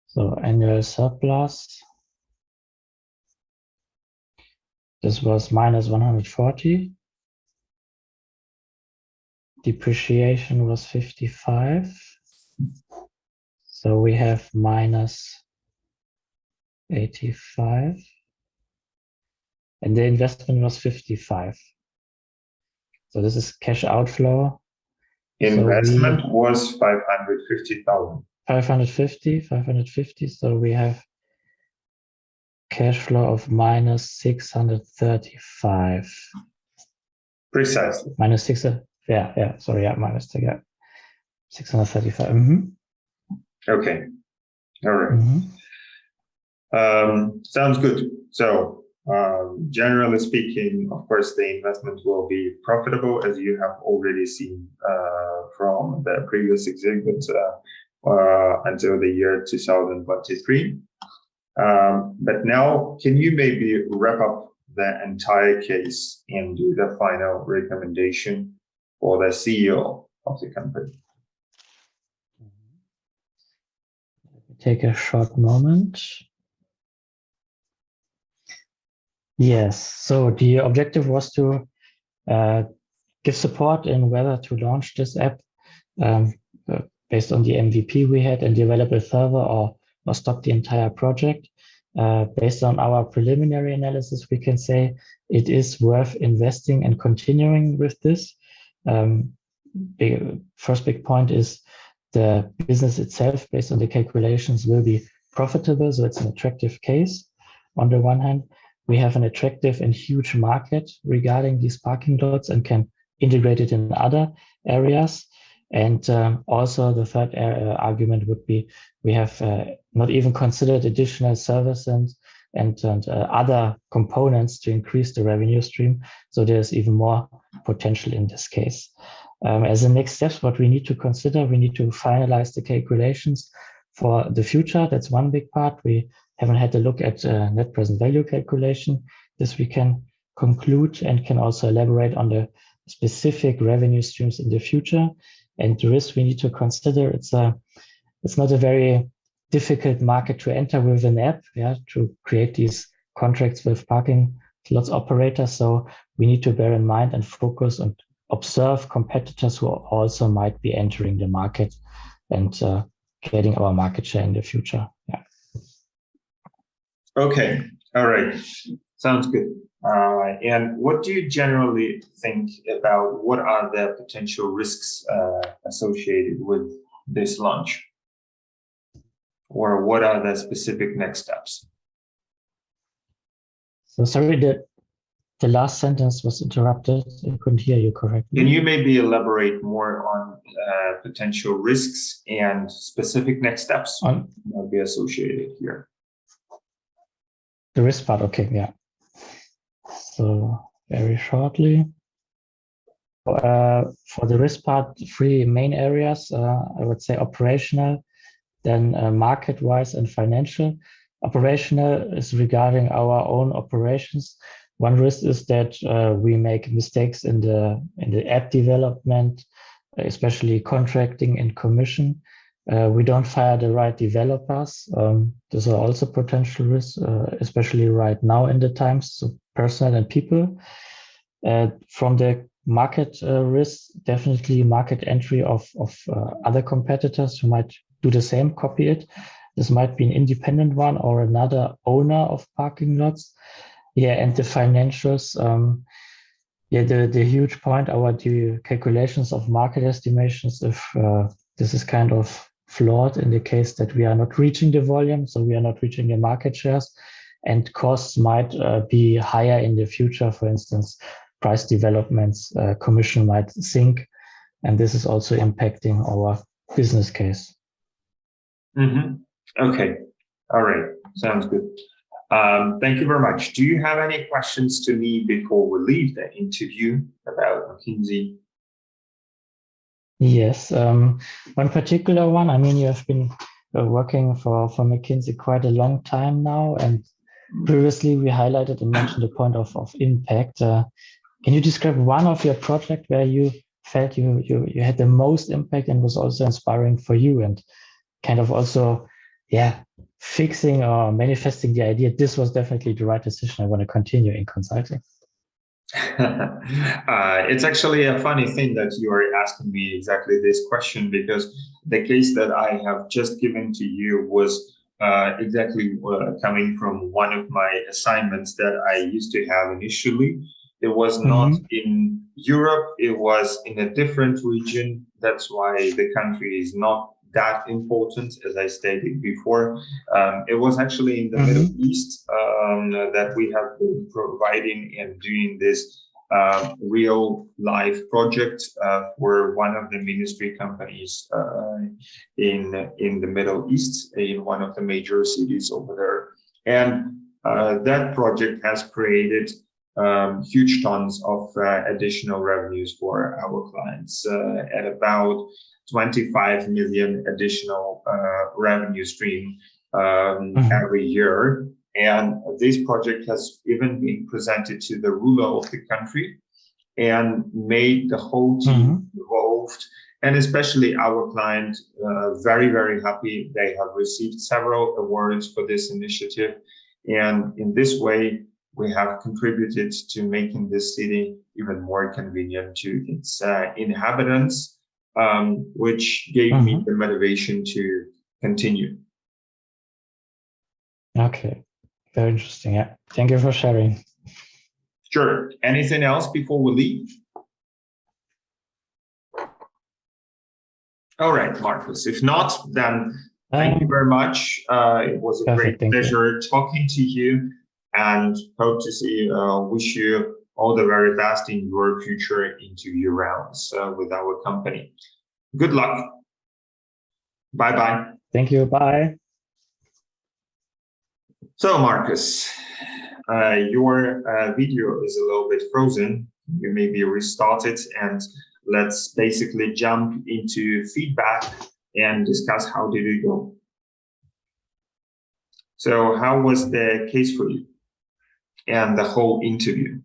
So annual surplus, this was minus 140. Depreciation was 55. So we have minus 85. And the investment was 55. So this is cash outflow. Investment was 550,000. 550. So we have cash flow of minus 635. Precisely. Minus 6. Minus 635. Okay. All right. Sounds good. So, generally speaking, of course, the investment will be profitable, as you have already seen from the previous exhibit until the year 2023. But now, can you maybe wrap up the entire case and do the final recommendation for the CEO of the company? Take a short moment. Yes, so the objective was to give support in whether to launch this app based on the MVP we had and the available server, or stop the entire project. Based on our preliminary analysis, we can say it is worth investing and continuing with this. First big point is the business itself, based on the calculations, will be profitable. So it's an attractive case. On the one hand, we have an attractive and huge market regarding these parking lots and can integrate it in other areas. And also the third argument would be we have not even considered additional services and other components to increase the revenue stream. So there's even more potential in this case. As a next step, what we need to consider, we need to finalize the calculations for the future. That's one big part. We haven't had a look at net present value calculation. This we can conclude and can also elaborate on the specific revenue streams in the future. And the risk we need to consider, it's not a very difficult market to enter with an app, to create these contracts with parking lots operators. So we need to bear in mind and focus and observe competitors who also might be entering the market and getting our market share in the future. Yeah. Okay. All right. Sounds good. And what do you generally think about what are the potential risks associated with this launch? Or what are the specific next steps? So sorry, the last sentence was interrupted. I couldn't hear you correctly. Can you maybe elaborate more on potential risks and specific next steps might be associated here? The risk part, okay, yeah. So very shortly. For the risk part, three main areas, I would say operational, then market-wise and financial. Operational is regarding our own operations. One risk is that we make mistakes in the app development, especially contracting and commission. We don't hire the right developers. Those are also potential risks, especially right now in the times, so personnel and people. From the market risk, definitely market entry of other competitors who might do the same, copy it. This might be an independent one or another owner of parking lots. Yeah, and the financials. The huge point, our calculations of market estimations, if this is kind of flawed in the case that we are not reaching the volume, so we are not reaching the market shares, and costs might be higher in the future. For instance, price developments, commission might sink, and this is also impacting our business case. Mm-hmm. Okay. All right. Sounds good. Thank you very much. Do you have any questions to me before we leave the interview about McKinsey? Yes, one particular one. I mean, you have been working for McKinsey quite a long time now, and previously we highlighted and mentioned the point of impact. Can you describe one of your projects where you felt you had the most impact and was also inspiring for you, and kind of also, fixing or manifesting the idea, this was definitely the right decision, I want to continue in consulting? It's actually a funny thing that you are asking me exactly this question, because the case that I have just given to you was exactly coming from one of my assignments that I used to have initially. It was not in Europe, it was in a different region. That's why the country is not that important, as I stated before. It was actually in the Middle East that we have been providing and doing this real life project for one of the ministry companies in the Middle East, in one of the major cities over there. And that project has created huge tons of additional revenues for our clients at about 25 million additional revenue stream every year. And this project has even been presented to the ruler of the country and made the whole team involved, and especially our client very, very happy. They have received several awards for this initiative. And in this way, we have contributed to making this city even more convenient to its inhabitants, which gave me the motivation to continue. Okay, very interesting. Yeah, thank you for sharing. Sure. Anything else before we leave? All right, Markus. If not, then thank you very much. It was a great pleasure talking to you, and hope to see, wish you all the very best in your future interview rounds with our company. Good luck. Bye-bye. Thank you. Bye. So, Markus, your video is a little bit frozen. You maybe restart it, and let's basically jump into feedback and discuss how did it go. So how was the case for you and the whole interview?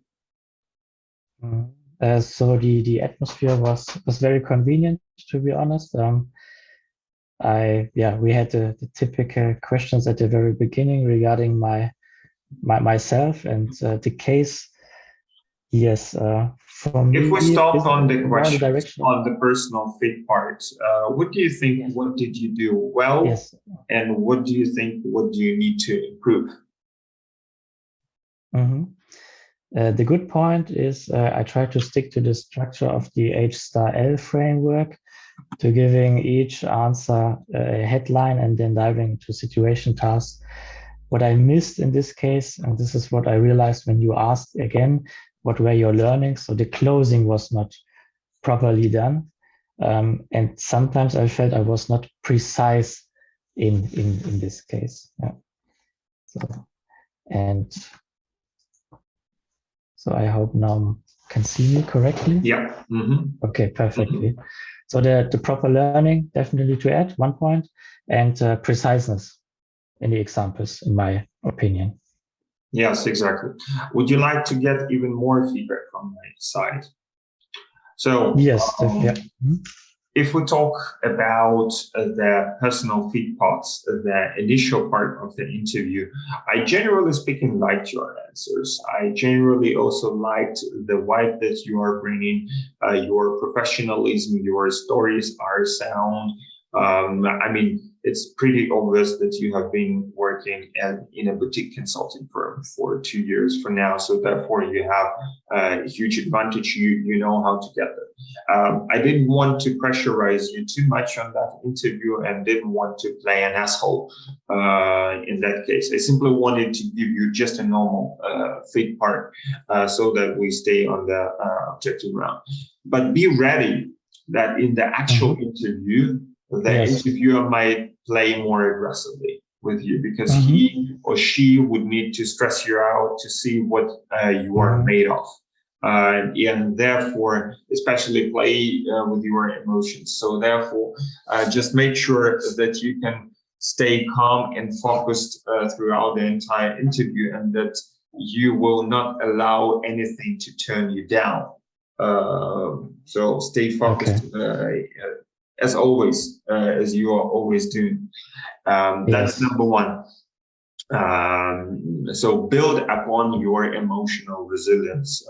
So the atmosphere was very convenient, to be honest. We had the typical questions at the very beginning regarding myself and the case. Yes, for me, if we stop on the question, direction on the personal fit part, what do you think? Yes. What did you do well? Yes. And what do you think? What do you need to improve? The good point is I try to stick to the structure of the H*L framework, to giving each answer a headline and then diving to situation tasks. What I missed in this case, and this is what I realized when you asked again, what were your learnings? So the closing was not properly done. And sometimes I felt I was not precise in this case. Yeah. So I hope now you can see me correctly. Yeah. Okay, perfectly. So the proper learning, definitely to add, one point, and preciseness in the examples, in my opinion. Yes, exactly. Would you like to get even more feedback from my side? So yes, if we talk about the personal fit parts, the initial part of the interview, I generally speaking liked your answers. I generally also liked the vibe that you are bringing, your professionalism, your stories are sound. I mean, it's pretty obvious that you have been working in a boutique consulting firm for 2 years for now. So therefore you have a huge advantage. You know how to get there. I didn't want to pressurize you too much on that interview and didn't want to play an asshole in that case. I simply wanted to give you just a normal fit part so that we stay on the objective round. But be ready that in the actual interview, the interviewer might play more aggressively with you because he or she would need to stress you out to see what you are made of. And therefore, especially play with your emotions. So therefore, just make sure that you can stay calm and focused throughout the entire interview and that you will not allow anything to turn you down. So stay focused. As always, as you are always doing. That's number one. So build upon your emotional resilience.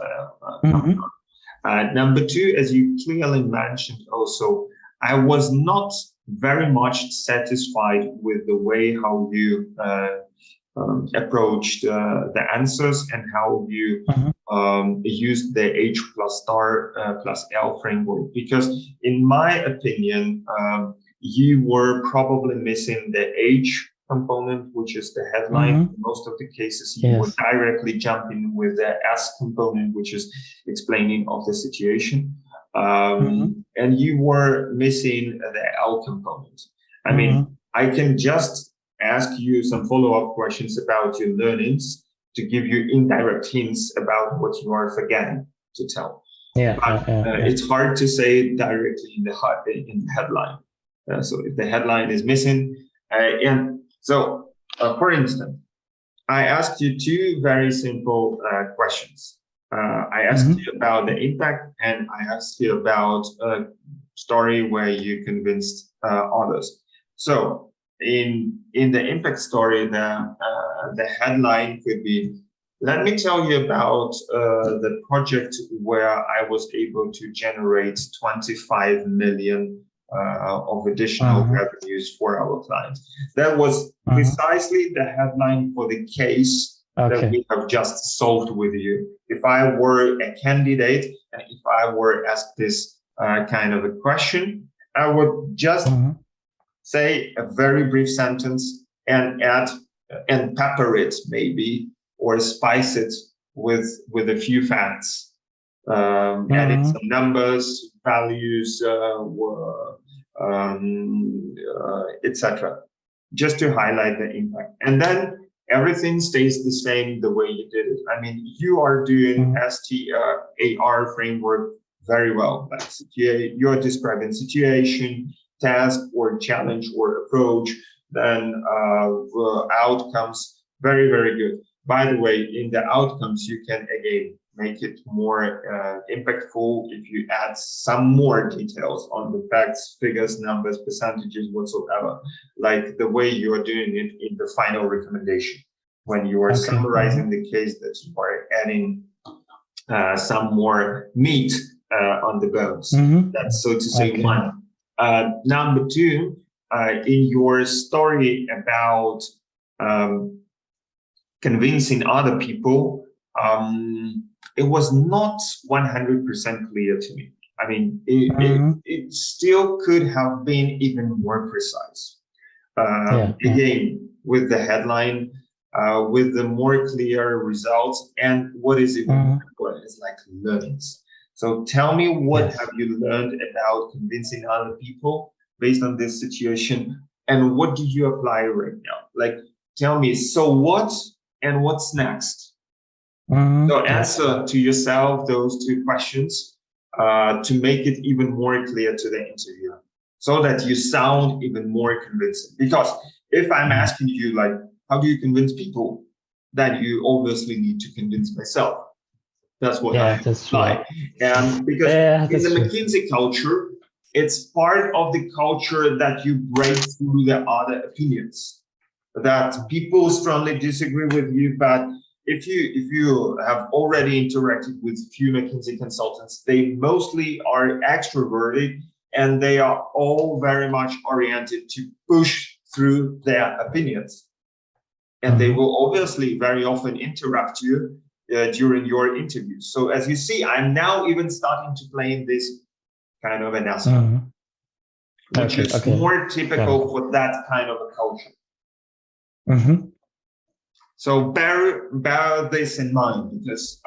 Number two, as you clearly mentioned also, I was not very much satisfied with the way how you approached the answers and how you used the H plus star plus L framework, because in my opinion, you were probably missing the H component, which is the headline. In most of the cases, you would directly jump in with the S component, which is explaining of the situation. And you were missing the L component. I mean, I can just ask you some follow-up questions about your learnings to give you indirect hints about what you are forgetting to tell. It's hard to say directly in the headline. So if the headline is missing, for instance, I asked you two very simple questions. I asked you about the impact, and I asked you about a story where you convinced others. So in the impact story, the headline could be, let me tell you about the project where I was able to generate 25 million of additional revenues for our clients. That was precisely the headline for the case that we have just solved with you. If I were a candidate and if I were asked this kind of a question, I would just say a very brief sentence and add and pepper it maybe, or spice it with a few facts, adding some numbers, values, etc., just to highlight the impact. And then everything stays the same the way you did it. I mean, you are doing STAR framework very well. Like you're describing situation, task, or challenge, or approach, then outcomes, very, very good. By the way, in the outcomes, you can again make it more impactful if you add some more details on the facts, figures, numbers, percentages, whatsoever, like the way you are doing it in the final recommendation, when you are summarizing the case, that you are adding some more meat on the bones. That's, so to say, one. Number two, in your story about convincing other people, it was not 100% clear to me. I mean, it still could have been even more precise. Again, with the headline, with the more clear results, and what is even more important is like learnings. So tell me, what have you learned about convincing other people based on this situation, and what do you apply right now? Like, tell me, so what and what's next? So answer to yourself those two questions to make it even more clear to the interviewer, so that you sound even more convincing. Because if I'm asking you, like, how do you convince people, then you obviously need to convince myself. That's what I apply. And because in the McKinsey culture, It's part of the culture that you break through the other opinions, that people strongly disagree with you, but if you have already interacted with few McKinsey consultants, they mostly are extroverted and they are all very much oriented to push through their opinions. And they will obviously very often interrupt you during your interviews. So as you see, I'm now even starting to play in this kind of an aspect, which is more typical for that kind of a culture. So bear this in mind, because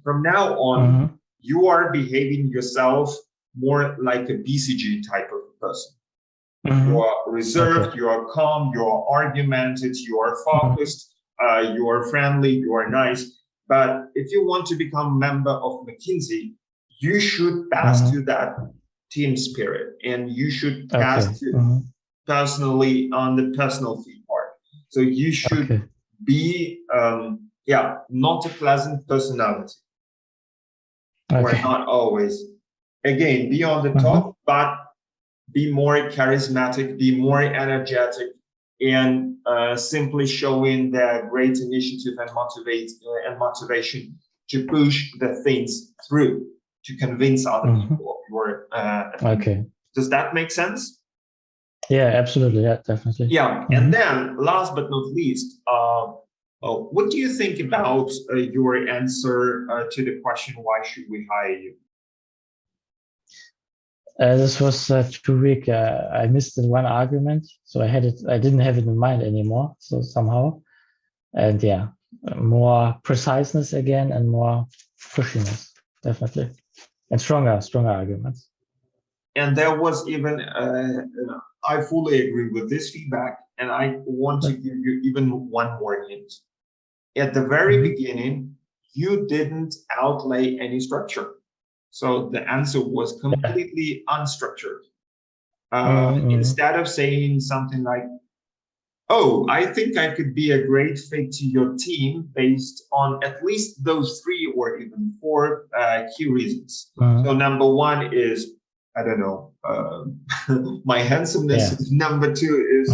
from now on, you are behaving yourself more like a BCG type of person. You are reserved, you are calm, you are argumentative, you are focused, you are friendly, you are nice. But if you want to become a member of McKinsey, you should pass to that team spirit, and you should pass to personally on the personal feed part. So you should be, not a pleasant personality. Or not always. Again, be on the top, but be more charismatic, be more energetic, and simply showing the great initiative and motivation to push the things through, to convince other people of your opinion. Does that make sense? Yeah, absolutely. Yeah, definitely. Yeah, and then last but not least, what do you think about your answer to the question, why should we hire you? This was too weak. I missed the one argument, so I didn't have it in mind anymore. So somehow, and yeah, more preciseness again and more pushiness, definitely, and stronger arguments. And there was even, I fully agree with this feedback, and I want to give you even one more hint. At the very beginning, you didn't outlay any structure. So the answer was completely unstructured. Instead of saying something like, oh, I think I could be a great fit to your team based on at least those 3 or even 4 key reasons. So number 1 is, I don't know, my handsomeness. Number 2 is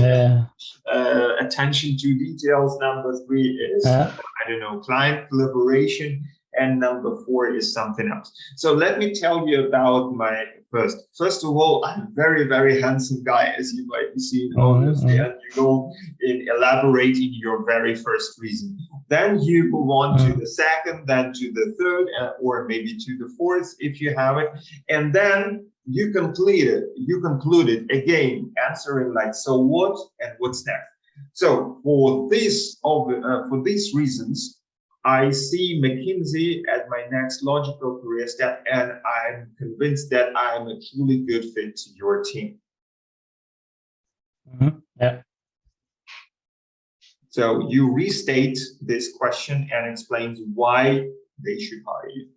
attention to details. Number 3 is, I don't know, client collaboration. And number 4 is something else. So let me tell you about my First of all, I'm a very, very handsome guy, as you might be seeing, obviously, and you go in elaborating your very first reason. Then you move on to the second, then to the third, or maybe to the fourth, if you have it. And then you concluded again, answering like, so what and what's next? So for these reasons, I see McKinsey as my next logical career step, and I'm convinced that I'm a truly good fit to your team. Yeah. So you restate this question and explains why they should hire you.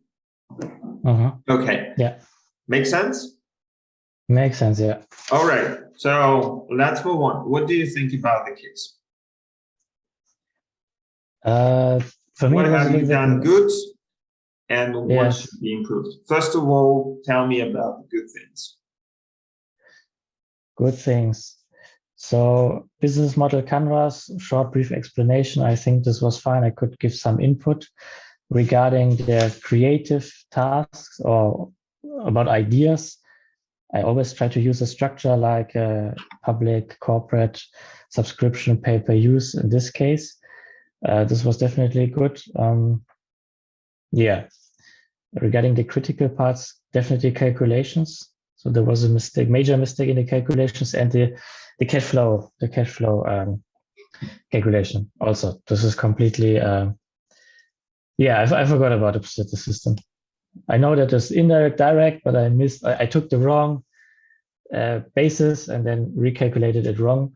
Okay. Yeah. Make sense? Makes sense, yeah. All right. So let's move on. What do you think about the case? For me, what have you done good, and what should be improved? First of all, tell me about the good things. Good things. So business model canvas, short, brief explanation. I think this was fine. I could give some input regarding the creative tasks or about ideas. I always try to use a structure like public, corporate, subscription, pay-per-use in this case. This was definitely good. Regarding the critical parts, definitely calculations. So there was a mistake, major mistake in the calculations, and the cash flow calculation also. This is completely, I forgot about the system. I know that it's indirect, direct, but I took the wrong basis and then recalculated it wrong.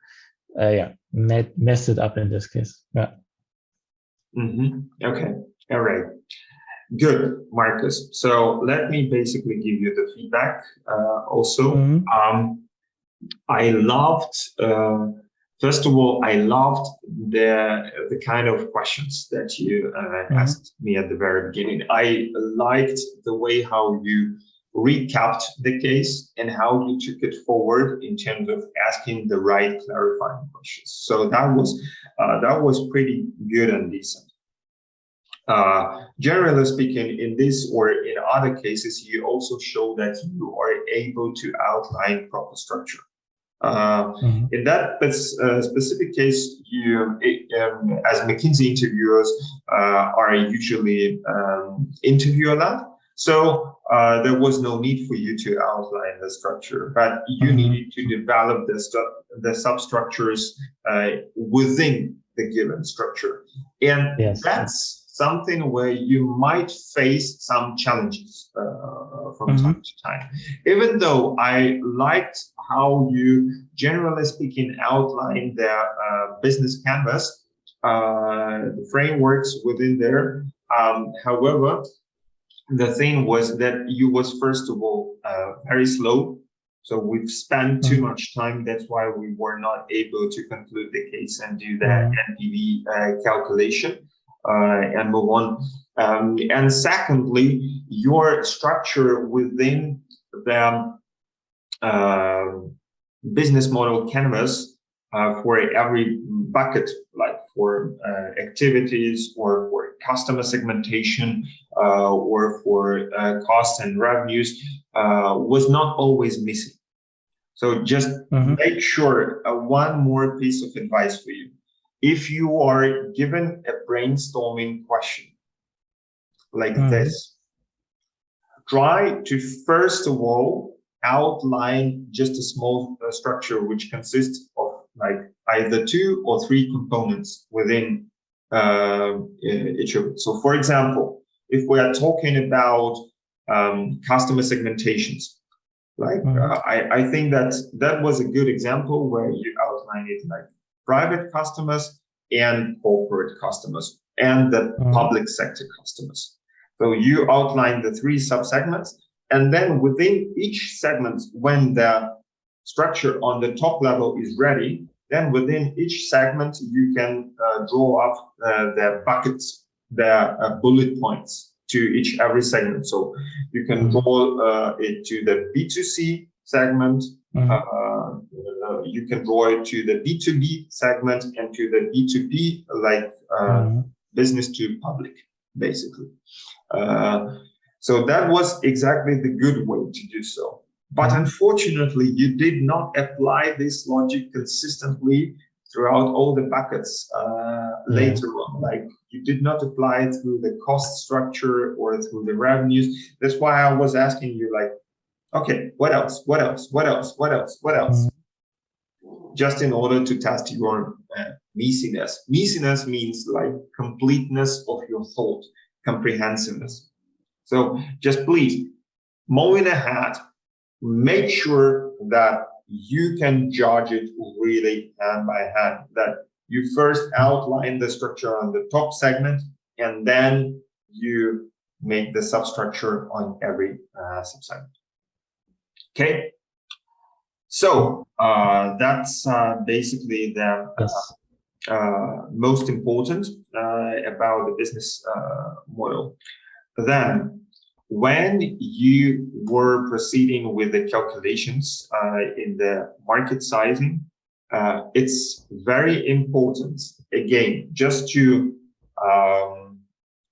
Messed it up in this case. Yeah. Okay. All right. Good, Markus. So let me basically give you the feedback. I loved, first of all, I loved the kind of questions that you asked me at the very beginning. I liked the way how you recapped the case and how you took it forward in terms of asking the right clarifying questions. So that was pretty good and decent. Generally speaking, in this or in other cases, you also show that you are able to outline proper structure. In that specific case, you, as McKinsey interviewers, are usually interview a lot. So there was no need for you to outline the structure, but you needed to develop the substructures within the given structure. And that's something where you might face some challenges from time to time. Even though I liked how you, generally speaking, outline the business canvas, the frameworks within there. However, the thing was that you was, first of all, very slow. So we've spent too much time. That's why we were not able to conclude the case and do the NPV calculation and move on. And secondly, your structure within the business model canvas for every bucket, like for activities or for customer segmentation or for costs and revenues, was not always missing. So just make sure, one more piece of advice for you. If you are given a brainstorming question like this, try to first of all outline just a small structure which consists of like either 2 or 3 components within each of it. So for example, if we are talking about customer segmentations, like I think that was a good example where you outline it like private customers and corporate customers and the public sector customers. So you outline the 3 subsegments, and then within each segment, when the structure on the top level is ready, then within each segment, you can draw up the buckets, the bullet points to every segment. So you can draw it to the B2C segment, you can draw it to the B2B segment and to the B2B, like business to public, basically. So that was exactly the good way to do so. But unfortunately, you did not apply this logic consistently throughout all the buckets later on. Like you did not apply it through the cost structure or through the revenues. That's why I was asking you, like, okay, what else? What else? What else? What else? What else? Just in order to test your meatiness. Meatiness means like completeness of your thought, comprehensiveness. So just please, moving ahead, make sure that you can judge it really hand by hand, that you first outline the structure on the top segment, and then you make the substructure on every subsegment. Okay, so that's basically the most important about the business model. Then, when you were proceeding with the calculations in the market sizing, it's very important, again, just to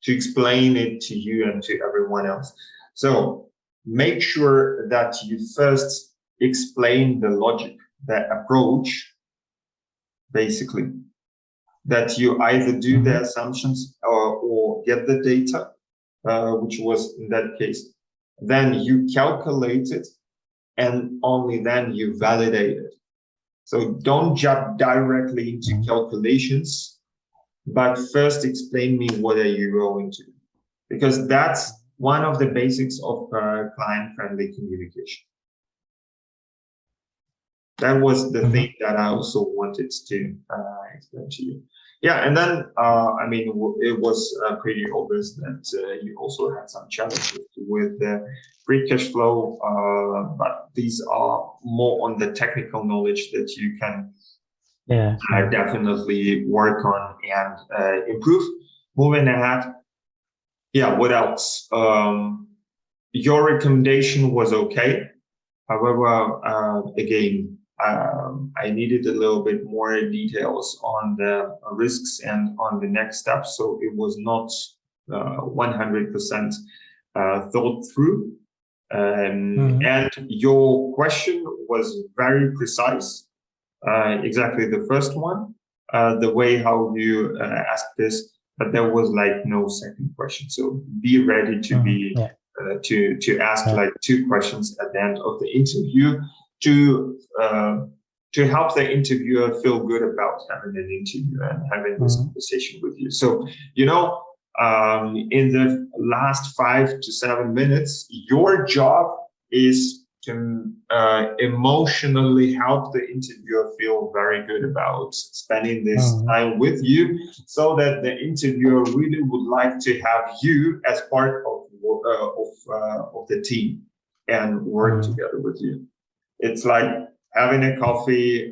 explain it to you and to everyone else. So make sure that you first explain the logic, the approach, basically, that you either do the assumptions or get the data, which was in that case, then you calculate it, and only then you validate it. So don't jump directly into calculations, but first explain me what are you going to do, because that's one of the basics of client-friendly communication. That was the thing that I also wanted to explain to you. Yeah, and then, I mean, it was pretty obvious that you also had some challenges with the free cash flow, but these are more on the technical knowledge that you can definitely work on and improve. Moving ahead, yeah, what else? your recommendation was okay. However, again, I needed a little bit more details on the risks and on the next steps. So it was not 100% thought through. And your question was very precise. Exactly the first one, the way how you asked this, but there was like no second question. So be ready to be to ask like 2 questions at the end of the interview to help the interviewer feel good about having an interview and having this conversation with you. So, you know, in the last 5 to 7 minutes, your job is to emotionally help the interviewer feel very good about spending this time with you, so that the interviewer really would like to have you as part of the team and work together with you. It's like having a coffee,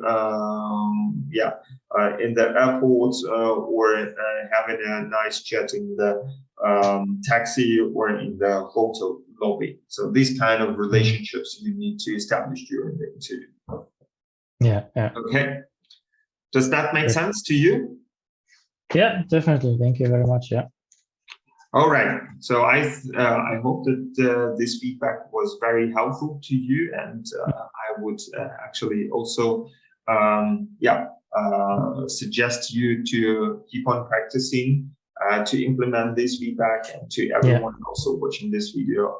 in the airport, or having a nice chat in the taxi or in the hotel lobby. So these kind of relationships you need to establish during the interview. Yeah. Okay. Does that make sense to you? Yeah, definitely. Thank you very much. Yeah. All right. So I hope that this feedback was very helpful to you, and I would actually also suggest you to keep on practicing to implement this feedback, and to everyone also watching this video,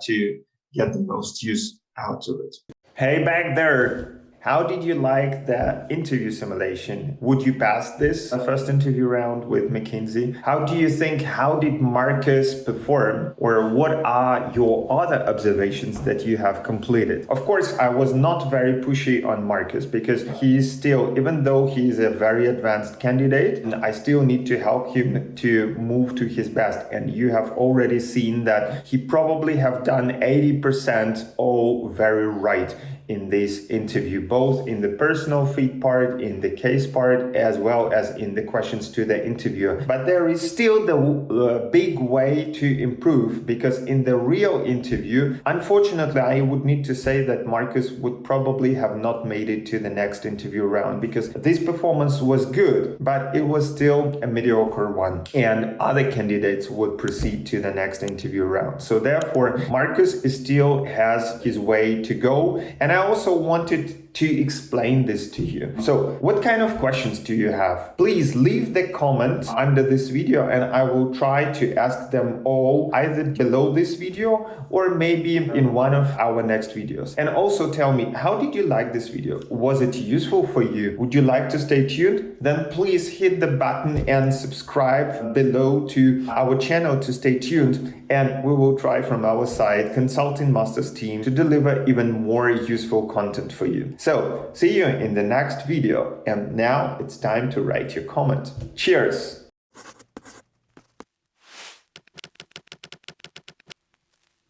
to get the most use out of it. Hey, back there. How did you like the interview simulation? Would you pass this first interview round with McKinsey? How do you think, how did Markus perform? Or what are your other observations that you have completed? Of course, I was not very pushy on Markus, because he is still, even though he is a very advanced candidate, I still need to help him to move to his best. And you have already seen that he probably have done 80% all very right in this interview, both in the personal fit part, in the case part, as well as in the questions to the interviewer. But there is still the big way to improve, because in the real interview, unfortunately, I would need to say that Markus would probably have not made it to the next interview round, because this performance was good, but it was still a mediocre one, and other candidates would proceed to the next interview round. So therefore, Markus still has his way to go, and I also wanted to explain this to you. So what kind of questions do you have? Please leave the comment under this video, and I will try to ask them all either below this video or maybe in one of our next videos. And also tell me, how did you like this video? Was it useful for you? Would you like to stay tuned? Then please hit the button and subscribe below to our channel to stay tuned, and we will try from our side, Consulting Masters team, to deliver even more useful content for you. So, see you in the next video, and now it's time to write your comment. Cheers!